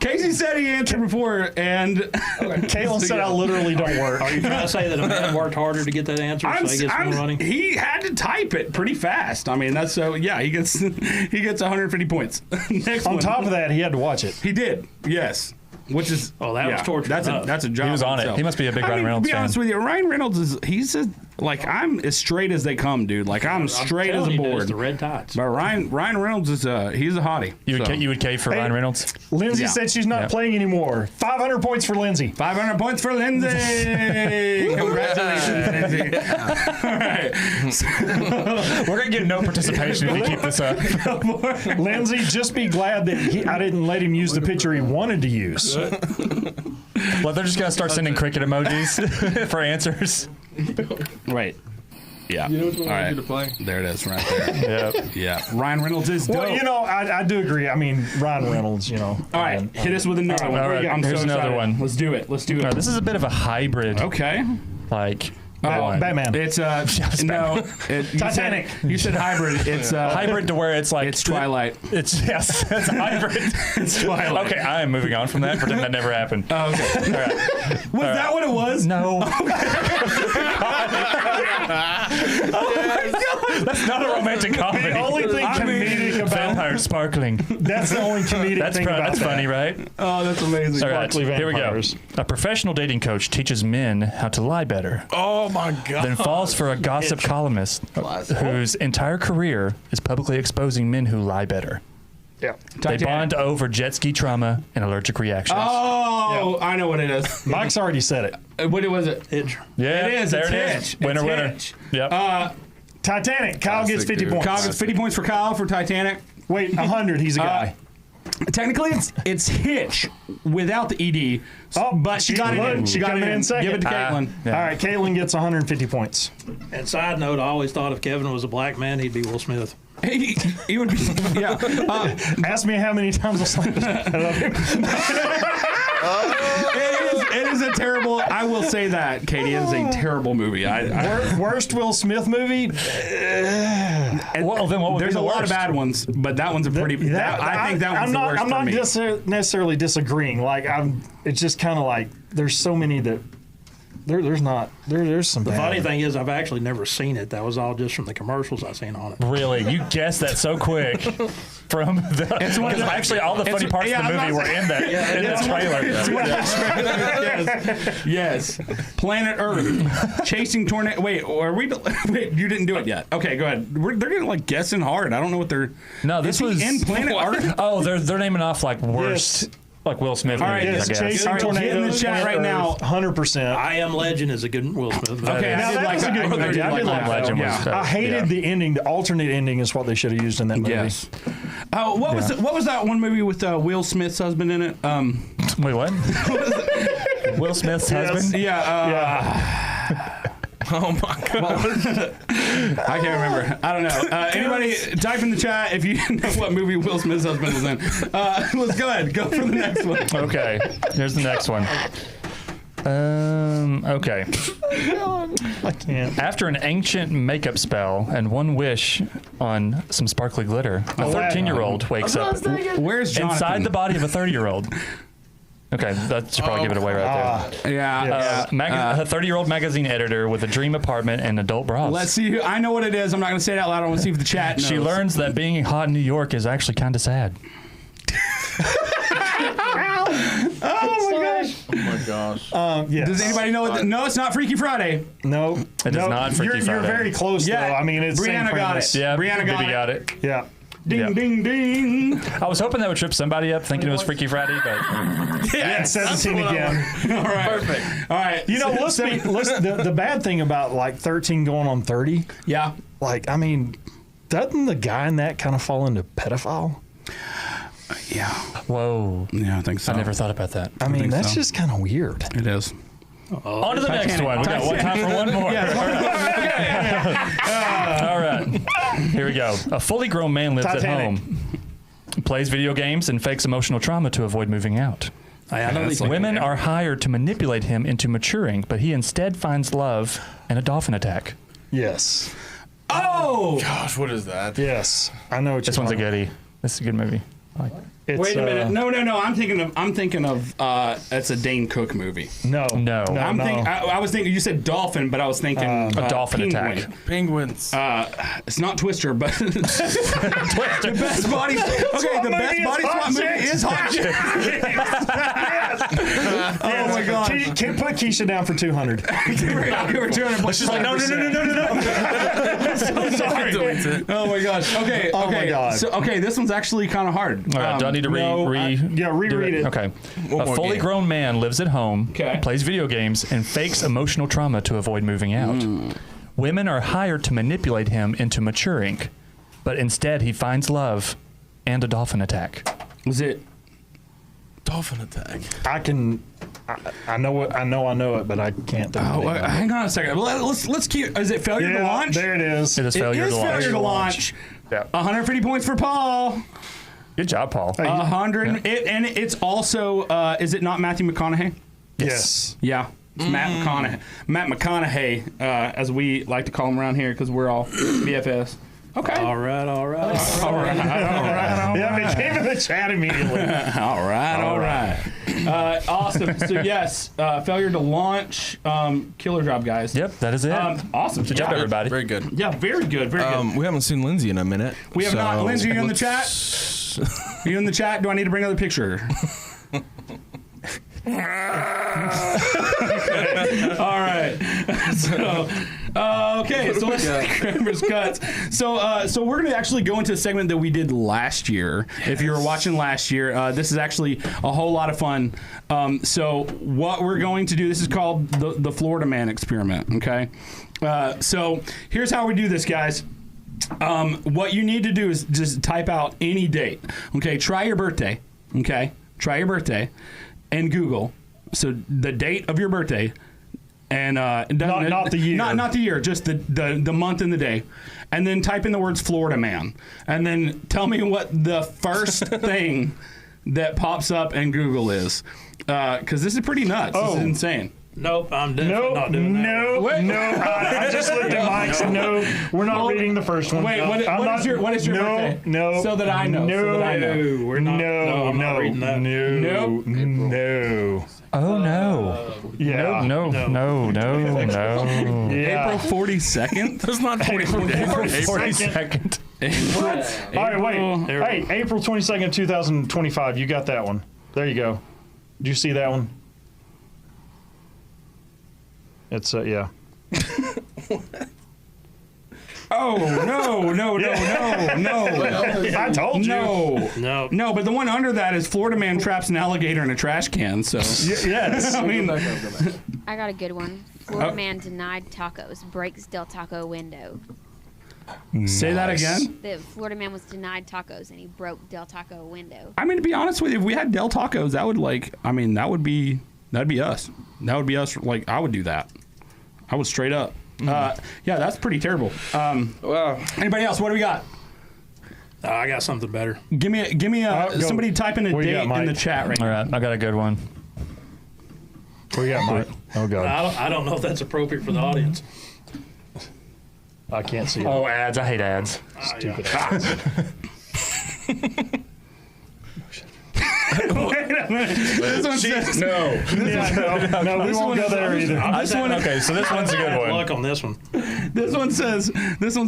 Casey said he answered before, and Caitlin said I literally don't work. Are you trying to say that a man worked harder to get that answer so he gets more money? he had to type it pretty fast. I mean, that's so. Yeah, he gets 150 points. Next On one. top of that, he had to watch it. He did. Yes. Which is that was torture. That's a job. He was on it. himself. He must be a big I Ryan mean, Reynolds to be honest fan. with you, Ryan Reynolds he's I'm as straight as they come, dude. Like I'm straight as a board. The red tights. But Ryan Reynolds is he's a hottie. You would cave for Ryan Reynolds? Lindsay Yeah. said she's not Yeah. playing anymore. 500 points for Lindsay. 500 points for Lindsay. Congratulations, Lindsay. All right. We're going to get no participation if you keep this up. Lindsay, just be glad that I didn't let him use the picture he wanted to use. Well, they're just going to start sending cricket emojis for answers. Wait. Yeah. You know which one All I right. want you to play? There it is, right there. Yep. Yeah. Ryan Reynolds is dope. Well, I do agree. I mean, Ryan Reynolds, All right, hit us with another one. All right, I'm here's so another excited. one. Let's do it. Now, this is a bit of a hybrid, Okay. like, Batman. It's no. Titanic. You said hybrid. It's hybrid to where it's like It's Twilight. It's it's hybrid. It's Twilight. Okay, I am moving on from that. Pretend that never happened. Oh, okay. All right. Was that what it was? No. That's not a romantic comedy. The only thing comedic about Vampires sparkling. that's the only comedic thing about That's that. funny, right? Oh, that's amazing. All right, Sparkly here we go. vampires. A professional dating coach teaches men how to lie better, Oh my god. then falls for a gossip columnist whose entire career is publicly exposing men who lie better. Yeah. They bond over jet ski trauma and allergic reactions. Oh, I know what it is. Mike's already said it. What was it? Hitch. Yeah, It is. there It's it Hitch. is. Winner, It's winner. Hitch. Yep. Titanic. Kyle gets Classic, 50 dude. points. Kyle gets 50 points for Kyle for Titanic. Wait, 100. He's a guy. Technically, it's Hitch without the ED. Oh, but she got it in. She got it in. second. Give it to Caitlin. Yeah. All right, Caitlin gets 150 points. And side note, I always thought if Kevin was a black man, he'd be Will Smith. He would be. Yeah. Ask me how many times I slapped the shit out of him. It is a terrible. I will say that, Katie. It is a terrible movie. Worst Will Smith movie? Well, then what would There's be a the lot of worst? bad ones, but that one's a pretty. I think that one's the worst I'm not for me. necessarily disagreeing. Like it's just kind of like there's so many that there's some. The bad funny ones. thing is, I've actually never seen it. That was all just from the commercials I seen on it. Really? You guessed that so quick from the. Because actually, all the funny parts of the movie were in that in the trailer. Yes. Planet Earth. Chasing tornado. Wait, wait, you didn't do it yet. Okay, go ahead. They're getting like guessing hard. I don't know what they're. No, this Is he was in Planet Earth. Oh, they're naming off like worst, Yes. like Will Smith right, movies, Yes, I guess. Chasing All right, get in the Tornadoes. chat right now. 100%. I Am Legend is a good Will Smith movie. Okay, Now, I did that like was a that. good movie. I did I like did that. like Legend Yeah. was I hated the ending. The alternate ending is what they should have used in that movie. Yes. What was that one movie with Will Smith's husband in it? Wait, what? Will Smith's husband? Oh my god. I can't remember. I don't know. Anybody type in the chat if you know what movie Will Smith's husband was in. Let's go ahead. Go for the next one. Okay, here's the next one. Okay. I can't. After an ancient makeup spell and one wish on some sparkly glitter, a 13-year-old wakes up Where's Jonathan? inside the body of a 30-year-old. Okay, that should probably give it away right there. Yeah. A 30-year-old magazine editor with a dream apartment and adult bras. Let's see. I know what it is. I'm not going to say it out loud. I want to see if the chat knows. She learns that being hot in New York is actually kind of sad. Oh my gosh. Yes. Does anybody know what? No, it's not Freaky Friday. No. It is not Freaky You're Friday. very close, though. I mean, it's same Brianna got premise. it. Yeah, Brianna got it. Yeah. Ding, Yeah. ding, ding. I was hoping that would trip somebody up thinking it was Freaky Friday, but Yeah, 17 again. All right. Perfect. All right. You know, listen, the bad thing about like 13 going on 30, Yeah. like, I mean, doesn't the guy in that kind of fall into pedophile? Yeah. whoa. Yeah, I think so. I never thought about that. I mean, think that's so. just kind of weird. It is. On to the next one. We got one time for one more. All right. Here we go. A fully grown man lives Titanic. at home, plays video games, and fakes emotional trauma to avoid moving out. I know these Women are hired to manipulate him into maturing, but he instead finds love in a dolphin attack. Yes. Oh! Gosh, what is that? Yes. I know what you're This one's a talking about. goodie. This is a good movie. I like it. It's, Wait a minute. No. I'm thinking of. It's a Dane Cook movie. No. No. I was thinking. You said dolphin, but I was thinking a dolphin penguin. attack. Penguins. It's not Twister, but the best body. Okay, the best body swap movie is Hot Chicks. Oh my gosh! Can put Keisha down for 200. I'll give her 200. But she's like, no. I'm so sorry. Oh my gosh. Okay. Oh my God. So this one's actually kind of hard. All right, do I need to reread it. Okay. One A more fully game. grown man lives at home, plays video games, and fakes emotional trauma to avoid moving out. Women are hired to manipulate him into maturing, but instead he finds love and a dolphin attack. Was it? Dolphin attack. I know it, but I can't think of it. Hang on a second. Let's keep. Is it failure to launch? There it is. It is failure to launch. Failure to launch. Yeah. 150 points for Paul. Good job, Paul. 100. And it's also. Is it not Matthew McConaughey? Yes. Yeah. It's Matt McConaughey. Matt McConaughey, as we like to call him around here because we're all BFFs. Okay. All right. Yeah, they came in the chat immediately. All right. Awesome. So yes, failure to launch. Killer job, guys. Yep, that is it. Awesome. Good job, everybody. Very good. Yeah, very good. Very good. We haven't seen Lindsay in a minute. We have not. Lindsay, are you in the chat? Are you in the chat? Do I need to bring another picture? All right. So, okay. So let's Kramer's cuts. So we're gonna actually go into a segment that we did last year. If you were watching last year, this is actually a whole lot of fun. So what we're going to do, this is called the Florida Man experiment. Okay. So here's how we do this, guys. What you need to do is just type out any date. Okay. Try your birthday. Okay. Try your birthday. And Google, so the date of your birthday, and Not the year. not the year, just the month and the day, and then type in the words Florida Man, and then tell me what the first thing that pops up in Google is, because this is pretty nuts. This is insane. Nope, I'm definitely not doing that. No. I just looked at Mike's. No, we're not reading the first one. Wait, what is your birthday? No. So that I know. No. We're not. No, I'm not reading that. Nope. No. Oh, no. Yeah. No. Yeah. April 42nd. That's not 44 days. April 42nd. All right, wait. Hey, April 22nd, 2025. You got that one. There you go. Did you see that one? It's yeah. Oh no! I told you. No. But the one under that is Florida man traps an alligator in a trash can. So Yes. I mean, I got a good one. Florida man denied tacos, breaks Del Taco window. say that again. The Florida man was denied tacos and he broke Del Taco window. I mean, to be honest with you, if we had Del Tacos, that would that'd be us. That would be us. Like I would do that. I would straight up. Yeah, that's pretty terrible. Wow. Anybody else? What do we got? I got something better. Give me go. somebody type in a What you date got, in the Mike? chat right All now. right, I got a good one. What you got, Mike? Oh God, I don't know if that's appropriate for the audience. I can't see it. Oh, ads. I hate ads. Stupid. This one says No. No, we won't go there either. Okay, so this one's a good one. Luck on this one. This one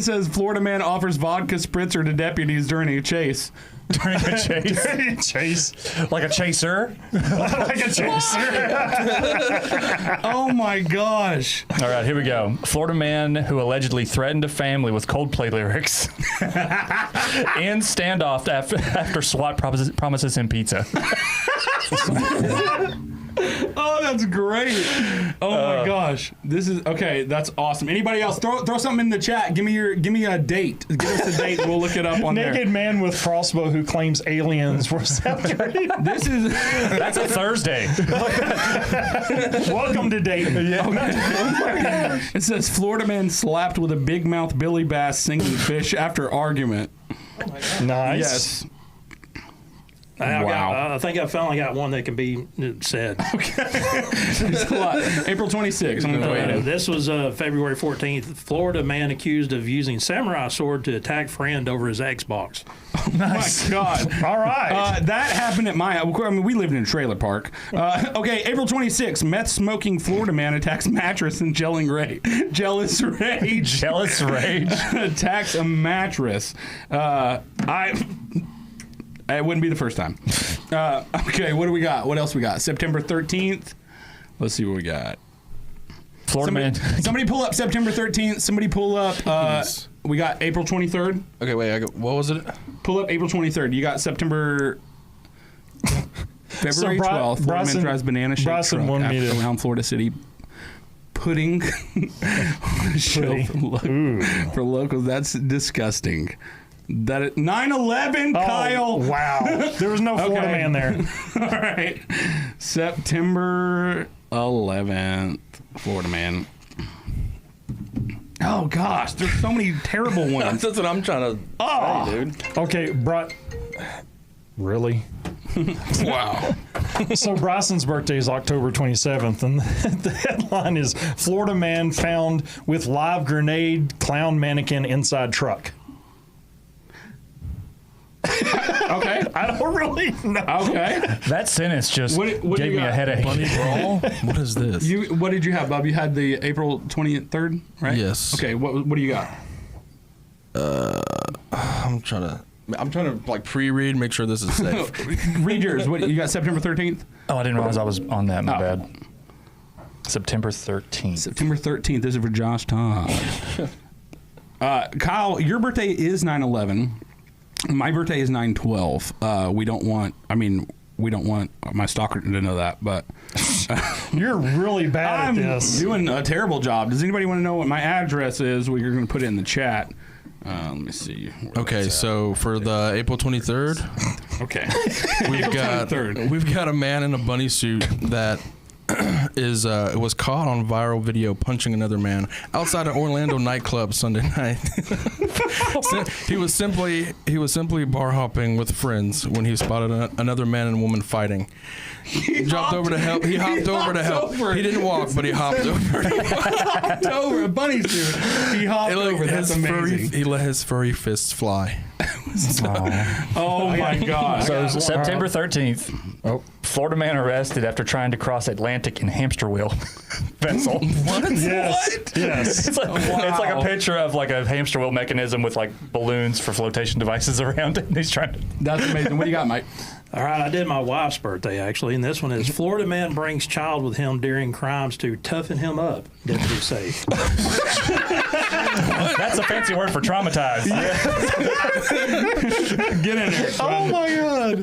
says Florida man offers vodka spritzer to deputies during a chase. During a chase. Chase. Like a chaser. Like a chaser. Oh my gosh. All right, here we go. Florida man who allegedly threatened a family with Coldplay lyrics in standoff after SWAT promises him pizza. Oh, that's great. Oh my gosh. This is okay, that's awesome. Anybody else? Throw something in the chat. Give me a date. Give us a date and we'll look it up on there. Naked man with crossbow who claims aliens were separated. That's a Thursday. Welcome to Dayton. It says Florida man slapped with a big mouth Billy Bass singing fish after argument. Nice. Yes. I think I finally got one that can be said. There's a lot. April 26th. I'm going to This was February 14th. Florida man accused of using samurai sword to attack friend over his Xbox. Nice. My God. All right. That happened at I mean, we lived in a trailer park. Okay, April 26th. Meth smoking Florida man attacks mattress in jealous rage. Jealous rage. Attacks a mattress. It wouldn't be the first time. Okay, what do we got? What else we got? September 13th. Let's see what we got. Florida man. Somebody pull up September 13th. Somebody pull up. We got April 23rd. Okay, wait. What was it? Pull up April 23rd. You got September. February 12th. Florida man drives banana shake truck around Florida City. Pudding on a show for locals. That's disgusting. That 9/11, Kyle. Wow. There was no Florida man there. All right. September 11th, Florida man. Oh gosh, there's so many terrible ones. That's what I'm trying to say, dude. Okay, really? Wow. So Bryson's birthday is October 27th, and the headline is Florida man found with live grenade clown mannequin inside truck. Okay. I don't really know. Okay. That sentence just What gave you me a got? headache. Bunny brawl? What is this? What did you have, Bob? You had the April 23rd, right? Yes. Okay. What do you got? I'm trying to like pre-read, make sure this is safe. Read yours. What you got? September 13th. Oh, I didn't realize I was on that. My bad. September 13th. September 13th. This is for Josh Todd. Kyle, your birthday is 9/11. My birthday is 9/12. We don't want my stalker to know that, but You're really bad I'm at this. doing a terrible job. Does anybody want to know what my address is? Well, you're going to put it in the chat. Let me see. Okay, so for the April 23rd, Okay. we've got a man in a bunny suit that was caught on viral video punching another man outside an Orlando nightclub Sunday night. He was simply bar hopping with friends when he spotted another man and woman fighting. He hopped over to help. He didn't walk, but he hopped over. Hopped over a bunny suit. He hopped over. That's amazing. He let his furry fists fly. Oh my God. So September 13th, Florida man arrested after trying to cross Atlantic in hamster wheel vessel. What? Yes. Yes. It's like a picture of like a hamster wheel mechanism with like balloons for flotation devices around it. And he's trying to. That's amazing. What do you got, Mike? All right, I did my wife's birthday, actually, and this one is Florida man brings child with him during crimes to toughen him up, deputies say. That's a fancy word for traumatized. Get in there. Oh my God.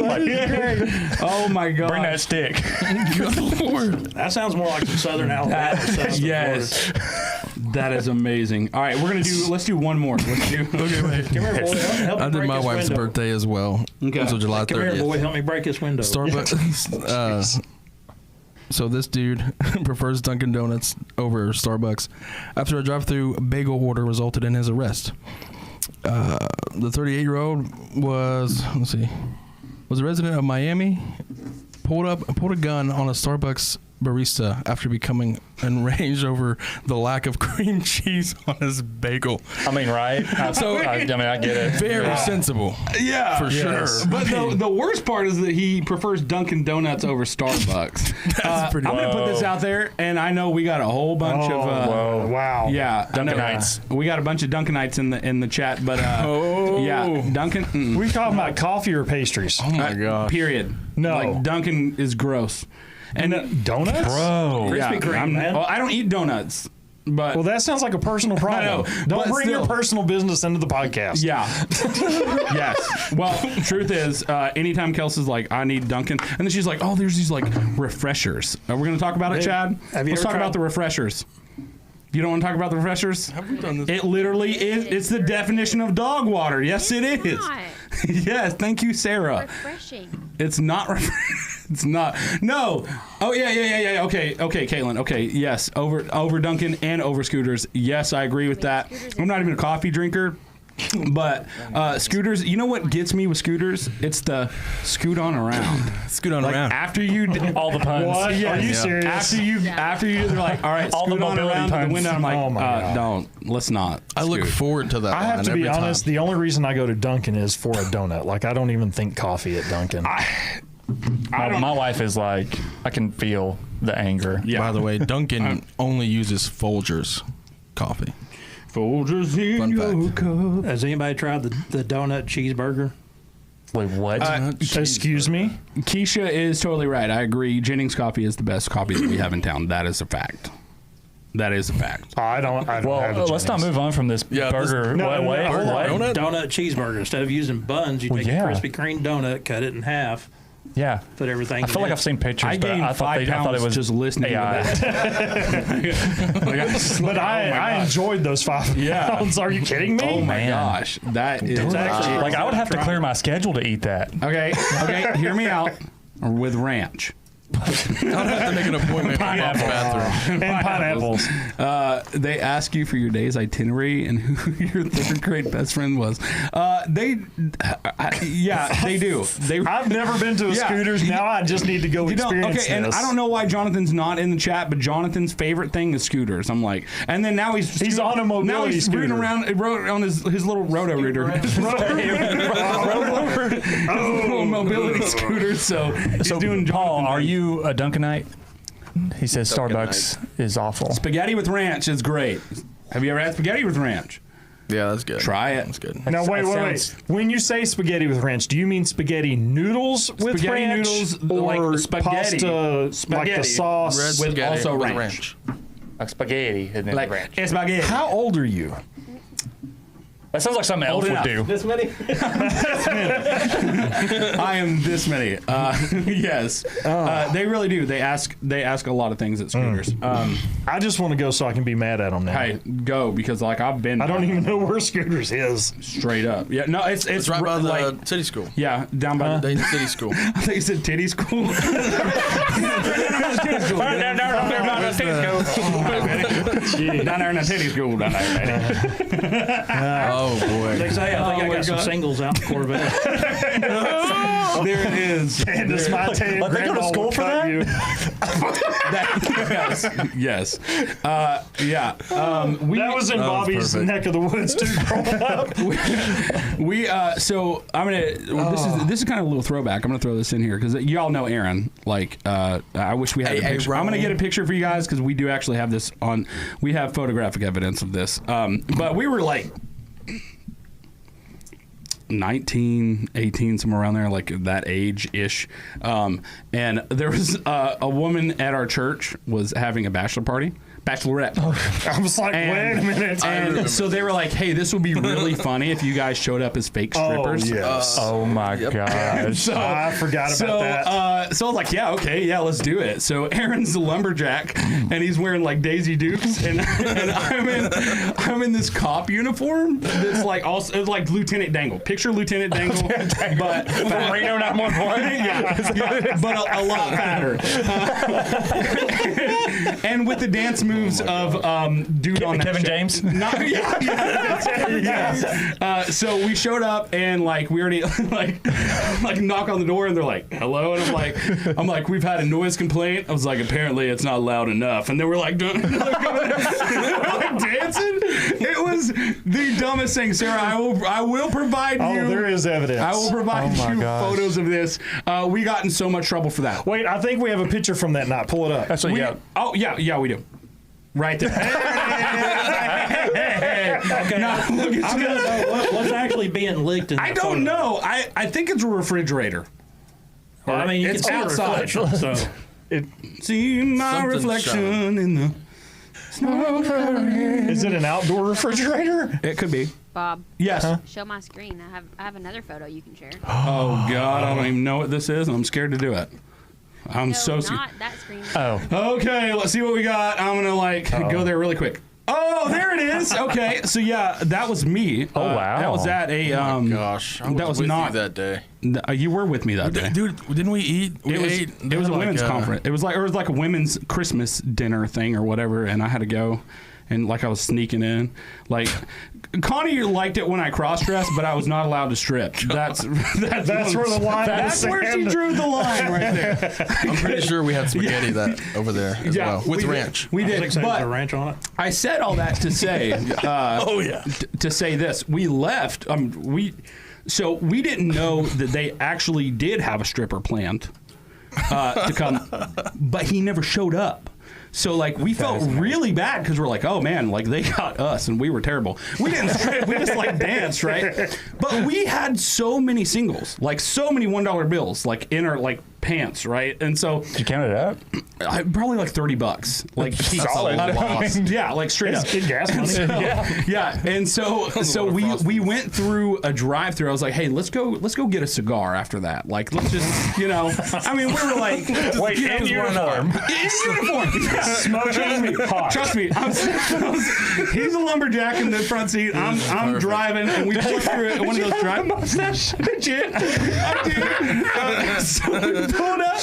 That is great. Oh my God. Bring that stick. Good Lord. That sounds more like some Southern Alabama stuff. Yes. That is amazing. All right, let's do one more. Let's do. Okay, wait. Come here, boy. Help me I did break my this wife's window. birthday as well. Okay. So July 30th. Come here, boy. Help me break this window. Starbucks. So this dude prefers Dunkin' Donuts over Starbucks after a drive-through bagel order resulted in his arrest. The 38-year-old was a resident of Miami. Pulled a gun on a Starbucks barista after becoming enraged over the lack of cream cheese on his bagel. I mean, right? I get it. Very sensible. Yeah, for sure. But the worst part is that he prefers Dunkin' Donuts over Starbucks. That's pretty. I'm going to put this out there, and I know we got a whole bunch of. Whoa. Wow. Yeah, Dunkinites. We got a bunch of Dunkinites in the chat, but yeah, Dunkin'. We talking about coffee or pastries? Oh my gosh. Period. No. Like Dunkin' is gross. And Donuts? Bro. Krispy Kreme, man. I don't eat donuts, but Well, that sounds like a personal problem. know, Don't but bring your still. personal business into the podcast. yeah, yes. Well, truth is, anytime Kelsey's like, I need Dunkin', and then she's like, oh, there's these like refreshers. We're gonna talk about it, Hey, Chad. have you Let's ever talk tried- about the refreshers. You don't want to talk about the refreshers? Have we done this? It literally is. It's the definition of dog water. Yes, it is. Not Yes, thank you, Sarah. refreshing. It's not. It's not. No. Oh yeah. Okay, Caitlin. Okay, yes. Over Dunkin' and over Scooters. Yes, I agree with that. Scooters I'm not even a coffee drinker. But scooters, you know what gets me with scooters? It's the scoot on around. Scoot on around. After you All the puns. What? Yeah, Are you serious? After you, they're like, all right, All the scoot on mobility around to the puns. window. I'm like, Oh my God. don't. Let's not. I look scoot. forward to that. I have line to be every time. honest. The only reason I go to Dunkin' is for a donut. Like, I don't even think coffee at Dunkin'. My wife is like, I can feel the anger. Yeah. By the way, Dunkin' only uses Folgers coffee. Folgers in Fun your fact. cup. Has anybody tried the donut cheeseburger? Wait, what? Excuse me? Keisha is totally right. I agree. Jennings Coffee is the best coffee that we have in town. That is a fact. That is a fact. I don't have well, a let's not Jennings. move on from this burger. no, Wait, hold on. what? Donut cheeseburger. Instead of using buns, you take yeah. a Krispy Kreme donut, cut it in half, Yeah. put everything. I feel like I've seen pictures, I but gained I thought, 5 I thought it pounds was just listening AI. to that. But I enjoyed those 5 Yeah. pounds. Are you kidding me? Oh my Man. gosh, that is actually Like, I would have to clear my schedule to eat that. okay. Hear me out. With ranch. I'd have to make an appointment to go to the bathroom. And pineapples. They ask you for your day's itinerary and who your third grade best friend was. They do. I've never been to a Yeah. Scooters. Now I just need to go You don't, experience okay, and this. I don't know why Jonathan's not in the chat, but Jonathan's favorite thing is scooters. I'm like, and then now he's on a mobility now he's rooting scooter. around on his little roto rooter, little mobility scooter. So he's doing Paul, Jonathan are things. you a Dunkinite? He says Starbucks is awful. Spaghetti with ranch is great. Have you ever had spaghetti with ranch? Yeah, that's good. Try it. That's good. Now, wait. sounds- When you say spaghetti with ranch, do you mean spaghetti noodles with Spaghetti ranch? noodles, or like spaghetti. pasta, like Spaghetti. the sauce? Red With spaghetti also with ranch. Like spaghetti and then Like ranch. spaghetti. How old are you? That sounds like something Elf would enough. do. This many? I am this many. Yes, they really do. They ask a lot of things at scooters. I just want to go so I can be mad at them now. Hey, go because like I've been. I don't even know where Scooters is. straight up. Yeah, no, it's It's right by the like city school. yeah down by the. Dayton City School. I think you said titty school. Down there in the titty school down there. Oh boy. They say I think I got some singles out in Corvette. There it is. Candace, my tan Let they go to grandma school will for cut that? you. Yes. Yeah. That was in Bobby's perfect. neck of the woods too, growing up. So I'm gonna. This is kind of a little throwback. I'm gonna throw this in here because y'all know Aaron. Like, I wish we had a Hey, picture. I'm gonna get a picture for you guys because we do actually have this on. We have photographic evidence of this. But we were like 19, 18, somewhere around there, like that age-ish. And there was a woman at our church was having a bachelorette. I was like, wait a minute. And so they were like, hey, this would be really funny if you guys showed up as fake strippers. Oh, yes. Oh my gosh. So, I forgot about that. So I was like, yeah, okay, yeah, let's do it. So Aaron's a lumberjack, and he's wearing like Daisy Dukes, and I'm in this cop uniform that's like also it's like Lieutenant Dangle. Picture Lieutenant Dangle, but Reno 911. yeah, but a lot fatter, and with the dance moves of dude on that Kevin show. James? Not, yeah. So we showed up and like we already like knock on the door and they're like hello and I'm like we've had a noise complaint. I was like apparently it's not loud enough and then we're like dancing. It was the dumbest thing, Sarah. I will provide you. Oh, there is evidence. I will provide Oh my you gosh. photos of this. We got in so much trouble for that. Wait, I think we have a picture from that night. Pull it up. That's what, yeah. Oh yeah, we do. Right there. Okay, No, look at I'm you. gonna know what's actually being leaked in the I don't photo. know. I think it's a refrigerator. Well, I mean, you It's can see the outside. reflection, so See my Something's reflection shining. in the. Is it an outdoor refrigerator? It could be. Bob, Yes. show my screen. I have another photo you can share. Oh God, I don't even know what this is, and I'm scared to do it. I'm No, so scared. not that screen. Oh. Okay, let's see what we got. I'm gonna go there really quick. Oh, there it is. Okay, so yeah, that was me. Oh, wow. That was at a. Gosh, I that was with not- you that day. You were with me that day. Dude, didn't we eat? We It was, ate. it was a women's conference. It was like a women's Christmas dinner thing or whatever, and I had to go. and like I was sneaking in. Like Connie liked it when I cross-dressed, but I was not allowed to strip. That's where the line. That's where she drew the line right there. I'm pretty sure we had spaghetti that over there as well with ranch. We did, But ranch on it. I said all that to say, to say this. We left. So we didn't know that they actually did have a stripper planned to come, but he never showed up. So like we felt really bad because we're like, oh man, like they got us and we were terrible. We didn't strip, we just like danced, right? But we had so many singles, like so many $1 bills, like in our like pants, right? And so Did you count it up? probably like $30. Like Solid. yeah, like straight up. Good gas money. Yeah, and so we went through a drive-through. I was like, hey, let's go get a cigar after that. Like, let's just, you know, I mean, we were like, Wait, in uniform. In uniform. Yeah. Smoking hot. Trust me, he's a lumberjack in the front seat. I'm driving, and we pulled through one of those drive. Did you? I did. So we pulled up,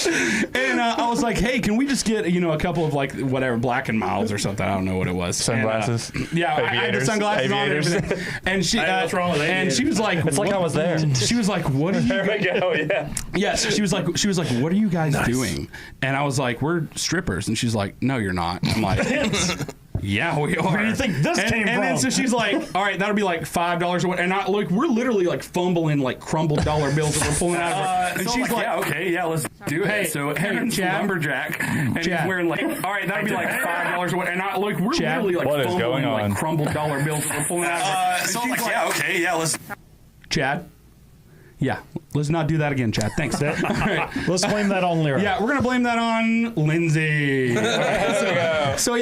and I was like, hey, can we just get a couple of like whatever Black and Milds or something? I don't know what it was. Sunglasses. And, I had the sunglasses on and everything. And she, what's wrong with and she was like, It's like I was there. She was like, what are you? There we go. Yeah. Yes, she was like, what are you guys doing? And I was like, we're strippers. And she's like, no, you're not. I'm like, yeah, we are. Where do you think this came from? And then so she's like, all right, that'll be like $5 or what. And we're literally like fumbling like crumbled dollar bills that we're pulling out of her. And she's like, yeah, okay, yeah, let's do it. Hey, So hey, Chad. lumberjack, and Chad. he's wearing like, all right, that'll be like $5 or what. And we're Chad. literally like What is fumbling going on? like crumbled dollar bills that we're pulling out of her. And so she's like, like, yeah, okay, yeah, let's. Chad. Yeah, let's not do that again, Chad. Thanks. All right. Let's blame that on Lyra. Yeah, we're gonna blame that on Lindsay. So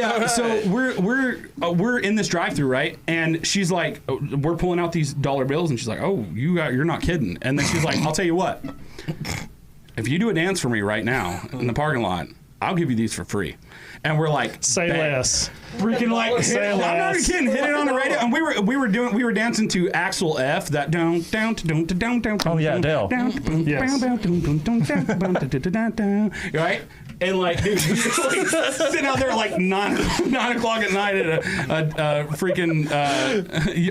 we're in this drive-through, right? And she's like, we're pulling out these dollar bills, and she's like, oh, you're not kidding. And then she's like, I'll tell you what, if you do a dance for me right now in the parking lot, I'll give you these for free. And we're like, Say bang. less. Freaking like, Say I'm not less. even kidding. Hit it on the radio, and we were dancing to Axel F. That down. Oh, yeah, Adele. Yes. Right? And like, dude, we were like sitting out there at like 9 o'clock at night at a freaking.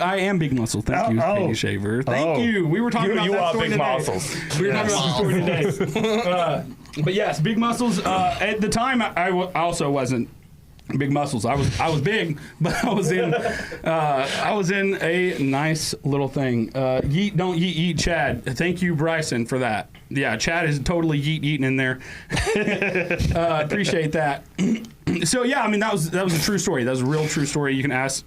I am Big Muscle. Thank you, Katie Shaver. Thank you. We were talking about You that are story Big today. Muscles. We were talking about the story today. But yes, Big Muscles. At the time, I also wasn't Big Muscles. I was big, but I was in a nice little thing. Yeet, don't yeet, eat, Chad. Thank you, Bryson, for that. Yeah, Chad is totally eating in there. Appreciate that. So yeah, I mean that was a true story. That was a real true story. You can ask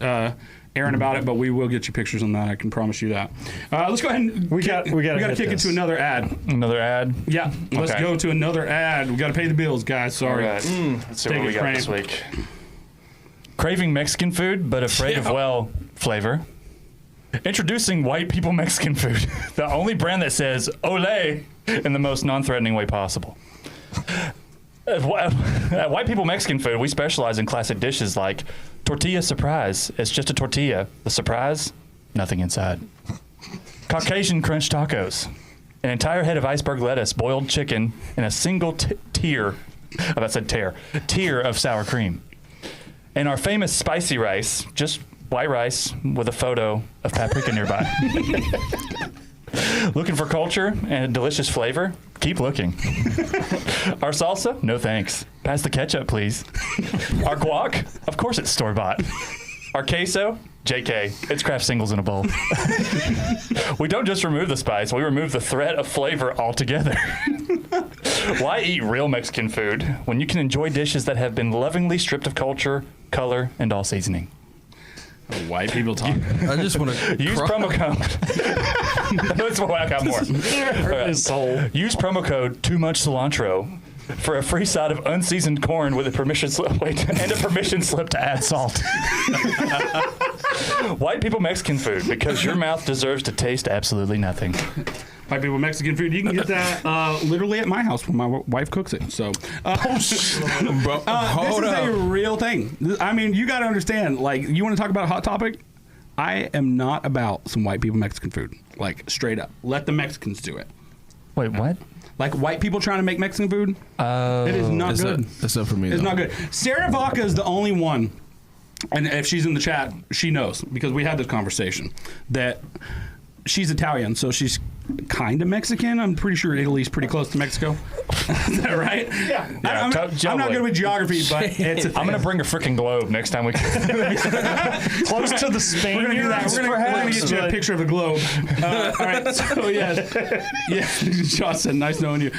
Aaron about it, but we will get you pictures on that. I can promise you that. Let's go ahead and We got to kick it to another ad. Another ad. Yeah, let's Okay. go to another ad. We got to pay the bills, guys. Sorry. All right. Let's see Take what we it, got Frank. this week. Craving Mexican food, but afraid of, flavor. Introducing White People Mexican Food, the only brand that says "Olé" in the most non-threatening way possible. At White People Mexican Food, we specialize in classic dishes like tortilla surprise. It's just a tortilla. The surprise, nothing inside. Caucasian crunch tacos, an entire head of iceberg lettuce, boiled chicken, and a single tier of sour cream. And our famous spicy rice, just white rice with a photo of paprika nearby. Looking for culture and a delicious flavor? Keep looking. Our salsa? No thanks. Pass the ketchup, please. Our guac? Of course it's store-bought. Our queso? JK, it's Kraft singles in a bowl. We don't just remove the spice, we remove the threat of flavor altogether. Why eat real Mexican food when you can enjoy dishes that have been lovingly stripped of culture, color, and all seasoning? White people talk. I just want to Use promo code. That's what I got more. His soul. Use promo code Too Much Cilantro for a free side of unseasoned corn with a permission slip and a permission slip to add salt. White People Mexican Food, because your mouth deserves to taste absolutely nothing. White People Mexican Food. You can get that literally at my house when my wife cooks it. So, this is a real thing. I mean, you got to understand. Like, you want to talk about a hot topic? I am not about some White People Mexican food. Like, straight up. Let the Mexicans do it. Wait, what? Like white people trying to make Mexican food. It is not good. That's not for me. It's though. not good. Sarah Vaca is the only one and if she's in the chat, she knows because we had this conversation that she's Italian, so she's kind of Mexican. I'm pretty sure Italy's pretty close to Mexico. Is that right? Yeah, I'm not good with geography, but it's a thing. I'm gonna bring a freaking globe next time we Close to the Spaniards. We're gonna do that. We're gonna get you a picture of a globe. All right. So yeah. Josh said, "Nice knowing you."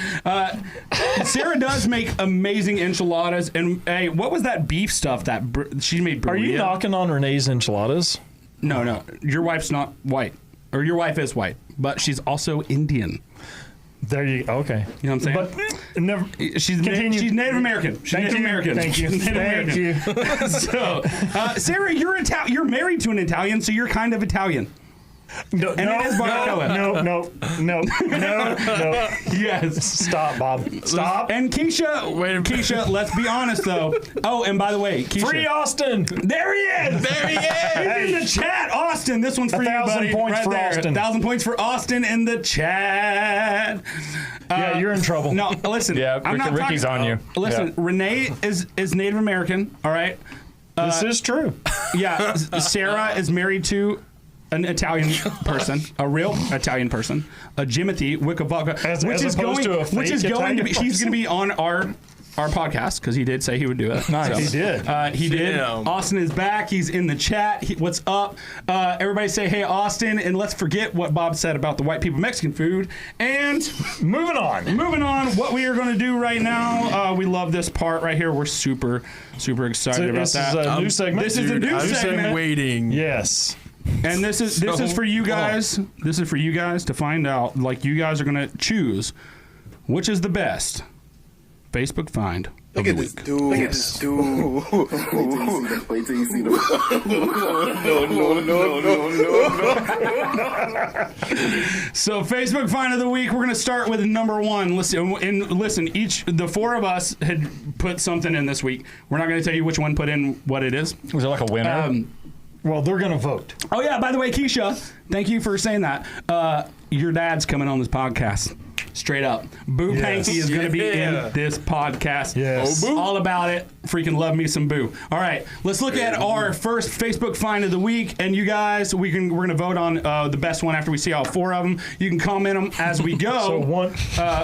Sarah does make amazing enchiladas. And hey, what was that beef stuff that she made? Burrito? Are you knocking on Renee's enchiladas? No. Your wife's not white, or your wife is white, but she's also Indian. There you go. Okay. You know what I'm saying? But never. She's Native American. She's Native American. Thank you. She's Native American. So, Sarah, you're married to an Italian, so you're kind of Italian. No, And it is barbacoa. No. Yes. Stop, Bob. Stop. And Keisha, let's be honest though. Oh, and by the way, Keisha. Free Austin. There he is. He's in the chat. Austin, this one's for you, buddy. 1,000 points right for there. Austin. 1,000 points for Austin in the chat. Yeah, you're in trouble. No, listen. Yeah, I'm not Ricky's talking, on you. Listen, Yeah. Renee is Native American. All right. This is true. Yeah, Sarah is married to an Italian person, a real Italian person, a Jimothy Wiccavalca, which is going to be. He's going to be on our podcast because he did say he would do it. Nice. So, He did. He did. Damn. Austin is back. He's in the chat. What's up? Everybody say hey, Austin, and let's forget what Bob said about the white people Mexican food. And Moving on. what we are going to do right now. We love this part right here. We're super excited about This that. is a new segment. This is a new I've segment. been waiting. Yes. And this is for you guys. This is for you guys to find out. Like, you guys are gonna choose which is the best Facebook find. Look at this dude. Look at this dude. Wait till you see the. So Facebook find of the week. We're gonna start with number one. Listen, the four of us had put something in this week. We're not gonna tell you which one put in what it is. Was it like a winner? Well, they're going to vote. Oh yeah. By the way, Keisha, thank you for saying that. Your dad's coming on this podcast. Straight up. Boo Yes. Panky is going to be in this podcast. Yes. Oh, Boo. All about it. Freaking love me some Boo. All right. Let's look at our first Facebook find of the week. And you guys, we're going to vote on the best one after we see all four of them. You can comment them as we go.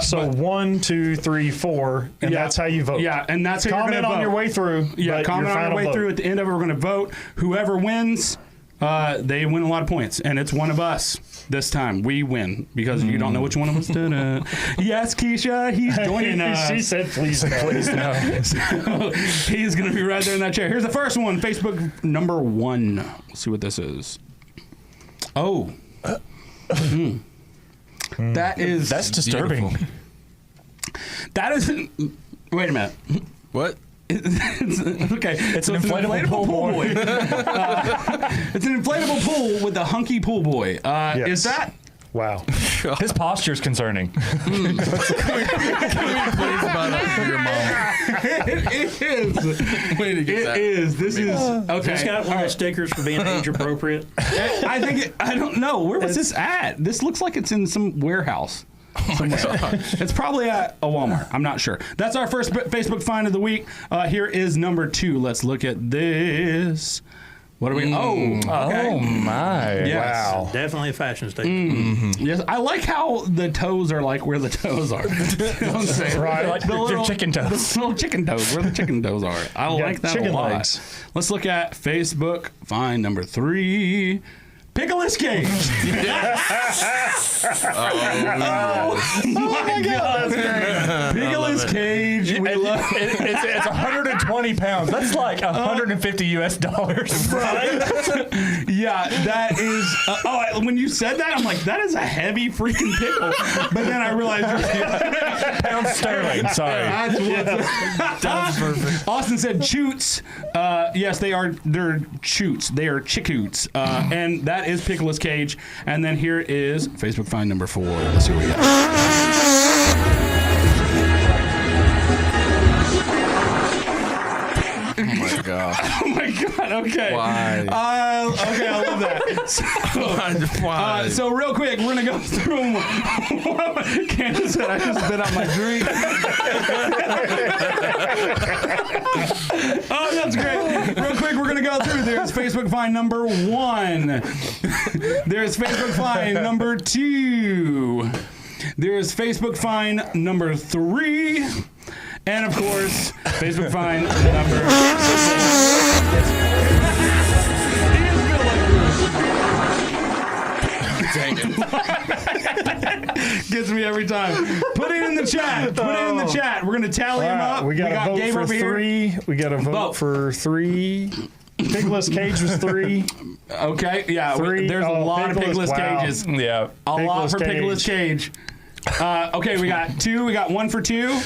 So 1, 2, 3, 4, and Yeah. that's how you vote. Yeah, and that's how Comment you're going to vote. on your way through. Yeah, but comment your on your final way vote. through. At the end of it, we're going to vote. Whoever wins, they win a lot of points. And it's one of us this time. We win because you don't know which one of us did it. Yes, Keisha, he's joining us. She said, please no. Please no. So, he's going to be right there in that chair. Here's the first one. Facebook number 1. Let's see what this is. Oh. That's disturbing. Beautiful. That is... Wait a minute. What? Okay. It's an inflatable pool boy. It's an inflatable pool with a hunky pool boy. Yes. Is that... Wow. His posture is concerning. Please buy that for your mom. It is. Way to get that. It is. This is... Okay. He's got one of those stickers for being age appropriate. I think... I don't know. Where was this at? This looks like it's in some warehouse. It's probably at a Walmart. I'm not sure. That's our first Facebook find of the week. Here is number 2. Let's look at this. What are we? Oh, okay. Oh my! Yes. Wow. Definitely a fashion statement. Yes, I like how the toes are like where the toes are. You know what I'm saying? Right. Like The your chicken toes. The little chicken toes, where the chicken toes are. I like that chicken a lot. legs. Let's look at Facebook find number 3. Pickle's Cage. Oh my God, that's great. Pickle's Cage. We love It's 120 pounds. That's like 150 US dollars. Right? Yeah, that is. When you said that, I'm like, that is a heavy freaking pickle. But then I realized Pounds sterling. Sorry. that's perfect. Austin said choots. Yes, they're choots. They are chickoots. And that is Pickle's Cage. And then here is Facebook find number 4. Let's see what we got. Oh my God. Oh my God. Okay. Why? Okay, I love that. Why? So real quick, we're gonna go through them. Candace said I just spit out my drink. Oh, that's great. Real quick, we're gonna go through. There's Facebook find number 1. There's Facebook find number 2. There's Facebook find number 3. And of course, Facebook find number 6. Dang it. Gets me every time. Put it in the chat. Put it in the chat. We're going to tally them up. We got a vote Gabe for over 3. here. We got a vote for 3. Pigless Cage was 3. Okay, yeah. 3. There's a lot of Pigless, Pigless wow. Cages. Yeah. A lot for Pigless Pigless Cage. Okay, we got 2. We got 1 for 2.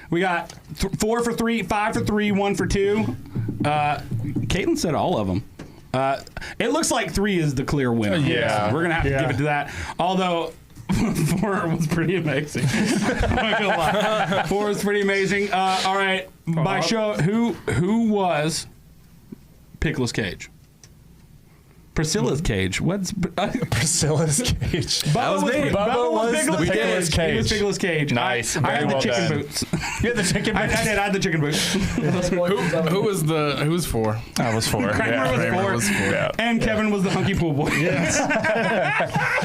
We got 4 for 3, 5 for 3, 1 for 2. Caitlin said all of them. It looks like 3 is the clear winner. Yeah. We're going to have to Yeah. give it to that. Although 4 was pretty amazing. I'm not gonna lie. 4 was pretty amazing. All right. By show, who was Pigless Cage? Priscilla's Cage. What's Priscilla's Cage. Bubba me. Bubba was the Pigless Cage. He was Pigless Cage. Nice. I Very had the well chicken done. boots. You had the chicken I boots? did. I had the chicken boots. Who was 4? I was 4. Kramer was Kramer 4. was 4. Yeah. And Kevin was the hunky pool boy. Yes.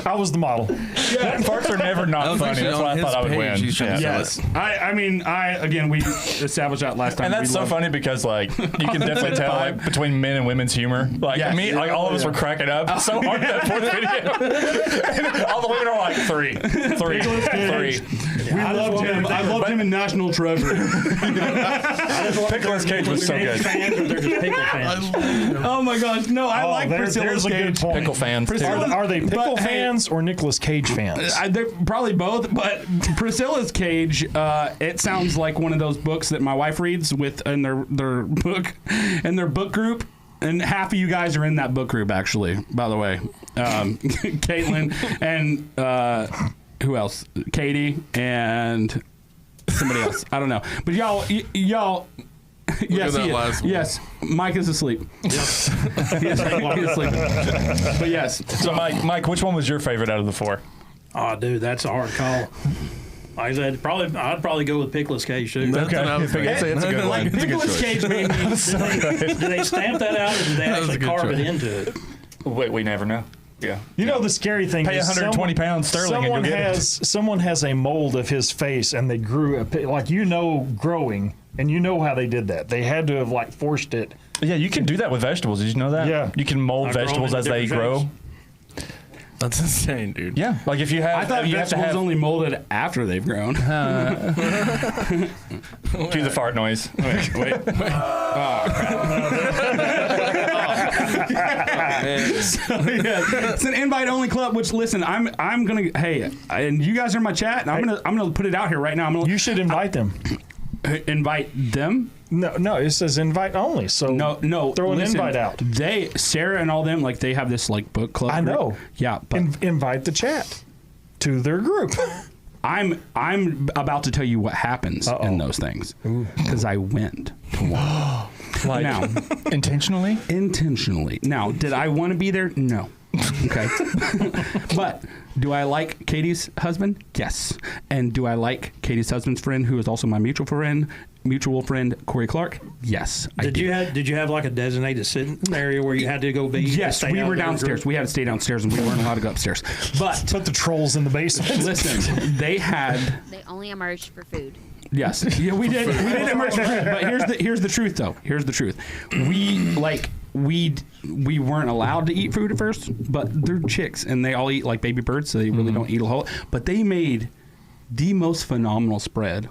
I was the model. Parts are never That not was funny. actually That's on why I his thought I would page. win. He's trying to Yeah. sell Yes. I mean, again, we established that last time. And that's We so love- funny because like you can definitely tell like between men and women's humor. Like Yes. me, like all of us were cracking up so hard at that 4th video. And all the women are like 3. We loved him. I loved him in National Treasure. Pickles Cage was so good. Fans or they're just pickle fans? Oh my gosh. No, I like there's Priscilla's a good Cage. point. Pickle fans. too. Are they pickle But, hey, fans or Nicolas Cage fans? They're probably both, but Priscilla's Cage, it sounds like one of those books that my wife reads in their book group. And half of you guys are in that book group, actually, by the way. Caitlin and who else? Katie and somebody else. I don't know. But y'all. Yes, that he is. last one. Yes, Mike is asleep. He's asleep. But yes. So Mike, which one was your favorite out of the 4? Oh, dude, that's a hard call. Like I said, I'd probably go with Pickles Cage too. That's what I was thinking. It's a good one. Like Nicolas Cage made me. Do they stamp that out or do they That was a actually good carve it choice. into it? Wait, we never know. Yeah. You know the scary thing Pay is 120 pounds sterling and go get it. someone has a mold of his face and they grew growing, and you know how they did that. They had to have like forced it. Yeah, you can do that with vegetables. Did you know that? Yeah. You can mold Like grow vegetables them as in they different grow. shapes. That's insane, dude. Yeah. Like if you have, I thought you have to vegetables have only molded after they've grown. do the fart noise. Wait. Yeah, it's an invite only club. Which listen, I'm gonna and you guys are in my chat. And I'm gonna put it out here right now. I'm gonna You should invite them. invite them. No, it says invite only. So No, throw an listen, invite out. Sarah and all them, like they have this like book club. I group. know. Yeah, but Invite the chat to their group. I'm about to tell you what happens in those things because I went to one. Like Now, intentionally? intentionally. Now, did I want to be there? No. Okay. But do I like Katie's husband? Yes. And do I like Katie's husband's friend, who is also my mutual friend, Corey Clark? Yes. I Did do. you have like a designated sitting area where you had to go be? Yes, we were downstairs. We had to stay downstairs, and we weren't allowed to go upstairs. But Put the trolls in the basement. listen, they had. They only emerged for food. Yes, yeah, we did. We did emerge for food. But here's the truth, though. Here's the truth. We weren't allowed to eat food at first, but they're chicks, and they all eat like baby birds, so they really don't eat a whole. But they made the most phenomenal spread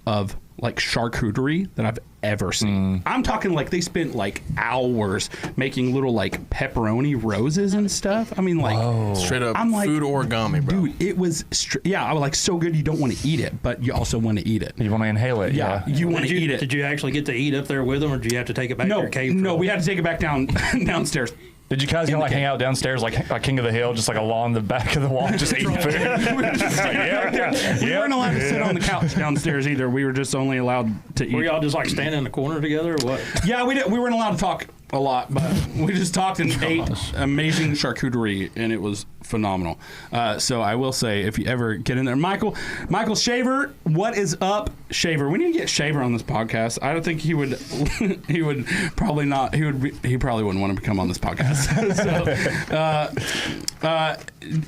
of like charcuterie that I've ever seen. I'm talking like they spent like hours making little like pepperoni roses and stuff. I mean, like Straight up I'm like, food origami, bro. dude, it was I was like so good you don't want to eat it, but you also want to eat it. You want to inhale it? Yeah, you want to eat it. Did you actually get to eat up there with them, or did you have to take it back to No, your cave? no, we had to take it back downstairs. Did you guys hang out downstairs like King of the Hill, just like along the back of the wall, just eating food? We weren't allowed to sit on the couch downstairs either. We were just only allowed to eat. Were y'all just like standing in the corner together or what? Yeah, we weren't allowed to talk a lot, but we just talked and ate amazing charcuterie, and it was phenomenal. So I will say, if you ever get in there, Michael Shaver, what is up, Shaver? We need to get Shaver on this podcast. I don't think he would. He would probably not. He probably wouldn't want to come on this podcast.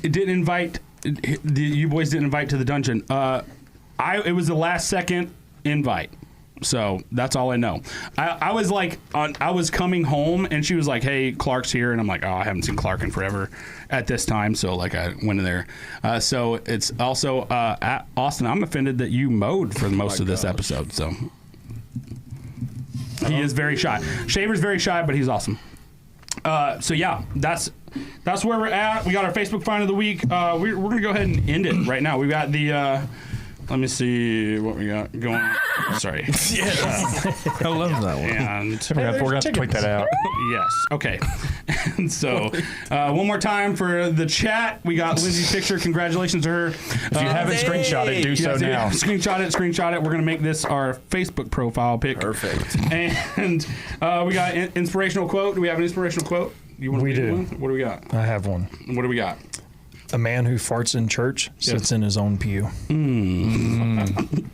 Didn't invite. You boys didn't invite to the dungeon. It was the last second invite. So that's all I know. I was like, I was coming home and she was like, "Hey, Clark's here," and I'm like, "Oh, I haven't seen Clark in forever at this time." So like, I went in there. So it's also at Austin. I'm offended that you mowed for most of this episode. So he is very shy. Shaver's very shy, but he's awesome. So yeah, that's where we're at. We got our Facebook find of the week. We're gonna go ahead and end it right now. We've got the. Let me see what we got going. Sorry. Yes. I love that one. And We're gonna have to tweet that out. yes. Okay. And so, one more time for the chat. We got Lindsay's picture. Congratulations to her. If you haven't screenshot it, do so now. Screenshot it. We're gonna make this our Facebook profile pic. Perfect. And we got an inspirational quote. Do we have an inspirational quote? You want to We do. One? What do we got? I have one. What do we got? A man who farts in church sits in his own pew.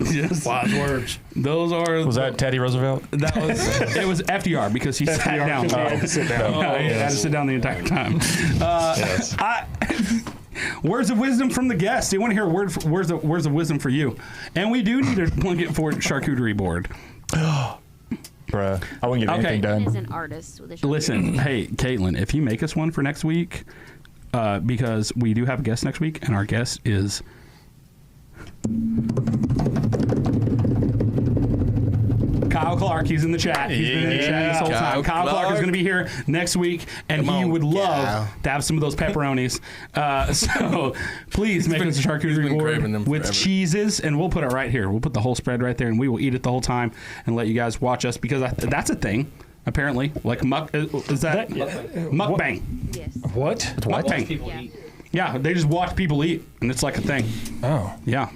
Yes. Wise words. Those are. Was that Teddy Roosevelt? That was. It was FDR because he sat down. He had to sit down. Yeah, he had to sit down the entire time. Yes. Words of wisdom from the guests. They want to hear words of wisdom for you, and we do need a blanket for charcuterie board. Bruh, I wouldn't get anything As done. an artist with a Listen, hey, Caitlin, if you make us one for next week, because we do have a guest next week, and our guest is Kyle Clark. He's in the chat. He's been in the chat this whole time. Kyle Clark is going to be here next week, and he would love to have some of those pepperonis. So please make us a charcuterie board with cheeses, and we'll put it right here. We'll put the whole spread right there, and we will eat it the whole time and let you guys watch us, because that's a thing. Apparently, like is that mukbang? yes. What? Mukbang. Yeah. Yeah, they just watch people eat, and it's like a thing. Oh. Yeah.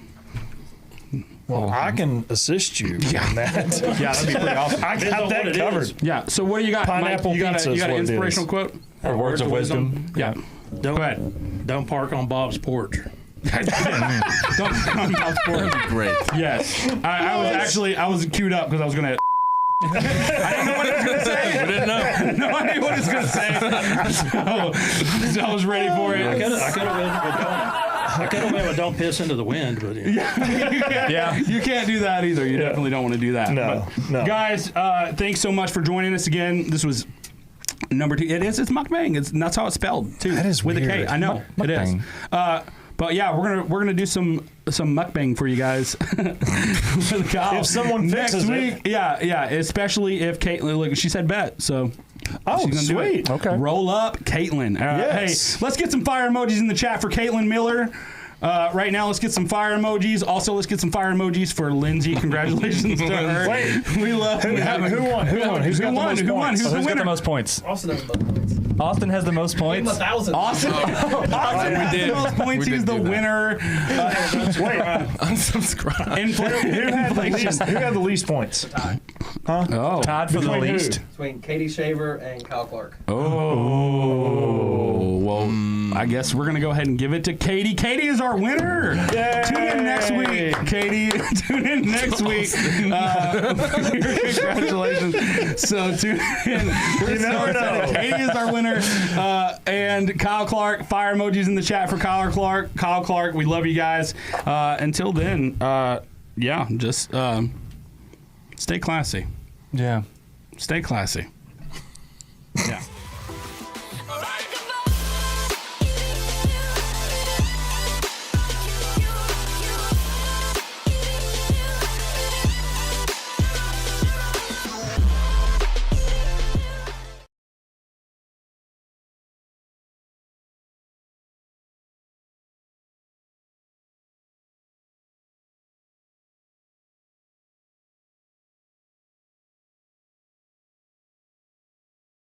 Well, I can assist you in that. Yeah, that'd be pretty awesome. I got that covered. Yeah. So what do you got, Pineapple Mike? You got pizza you is got an what it inspirational is. quote? Or words of wisdom. Yeah. Don't, Go ahead. Don't park on Bob's porch. Don't Great. Yes. I was queued up because I was gonna. I didn't know what he was gonna say. We didn't know. No idea what he was gonna say. So I was ready for it. I could have went with don't piss into the wind, but Yeah. You can't do that either. You definitely don't want to do that. No, But, no. Guys, thanks so much for joining us again. This was number 2. It's mukbang. And that's how it's spelled too. That is with weird. a K. I know it is. Mukbang. But yeah, we're gonna do some mukbang for you guys. With Kyle If someone next fixes week, it. yeah, especially if Caitlin. Look, she said bet, so. Oh, she's gonna do it. sweet. Okay. Roll up, Caitlin. Yes. Hey, let's get some fire emojis in the chat for Caitlin Miller. Right now, let's get some fire emojis. Also, let's get some fire emojis for Lindsay. Congratulations to her. Wait. We love Who won? Who's got the most points? Who's the Who's got winner? the most points? Austin has the most points. Austin has the most points. 1,000. Awesome. Awesome has the most points. We He's did the do that. winner. Unsubscribe. Who had the least points? Oh. Tied for the Between who? least. Between Katie Shaver and Kyle Clark. Oh, well, I guess we're going to go ahead and give it to Katie. Katie is our winner. Tune in next week, Katie. Tune in next week. Congratulations. So tune in. You never know. Katie is our winner. And Kyle Clark, fire emojis in the chat for Kyle Clark. Kyle Clark, we love you guys. Until then, just stay classy. Yeah. Stay classy.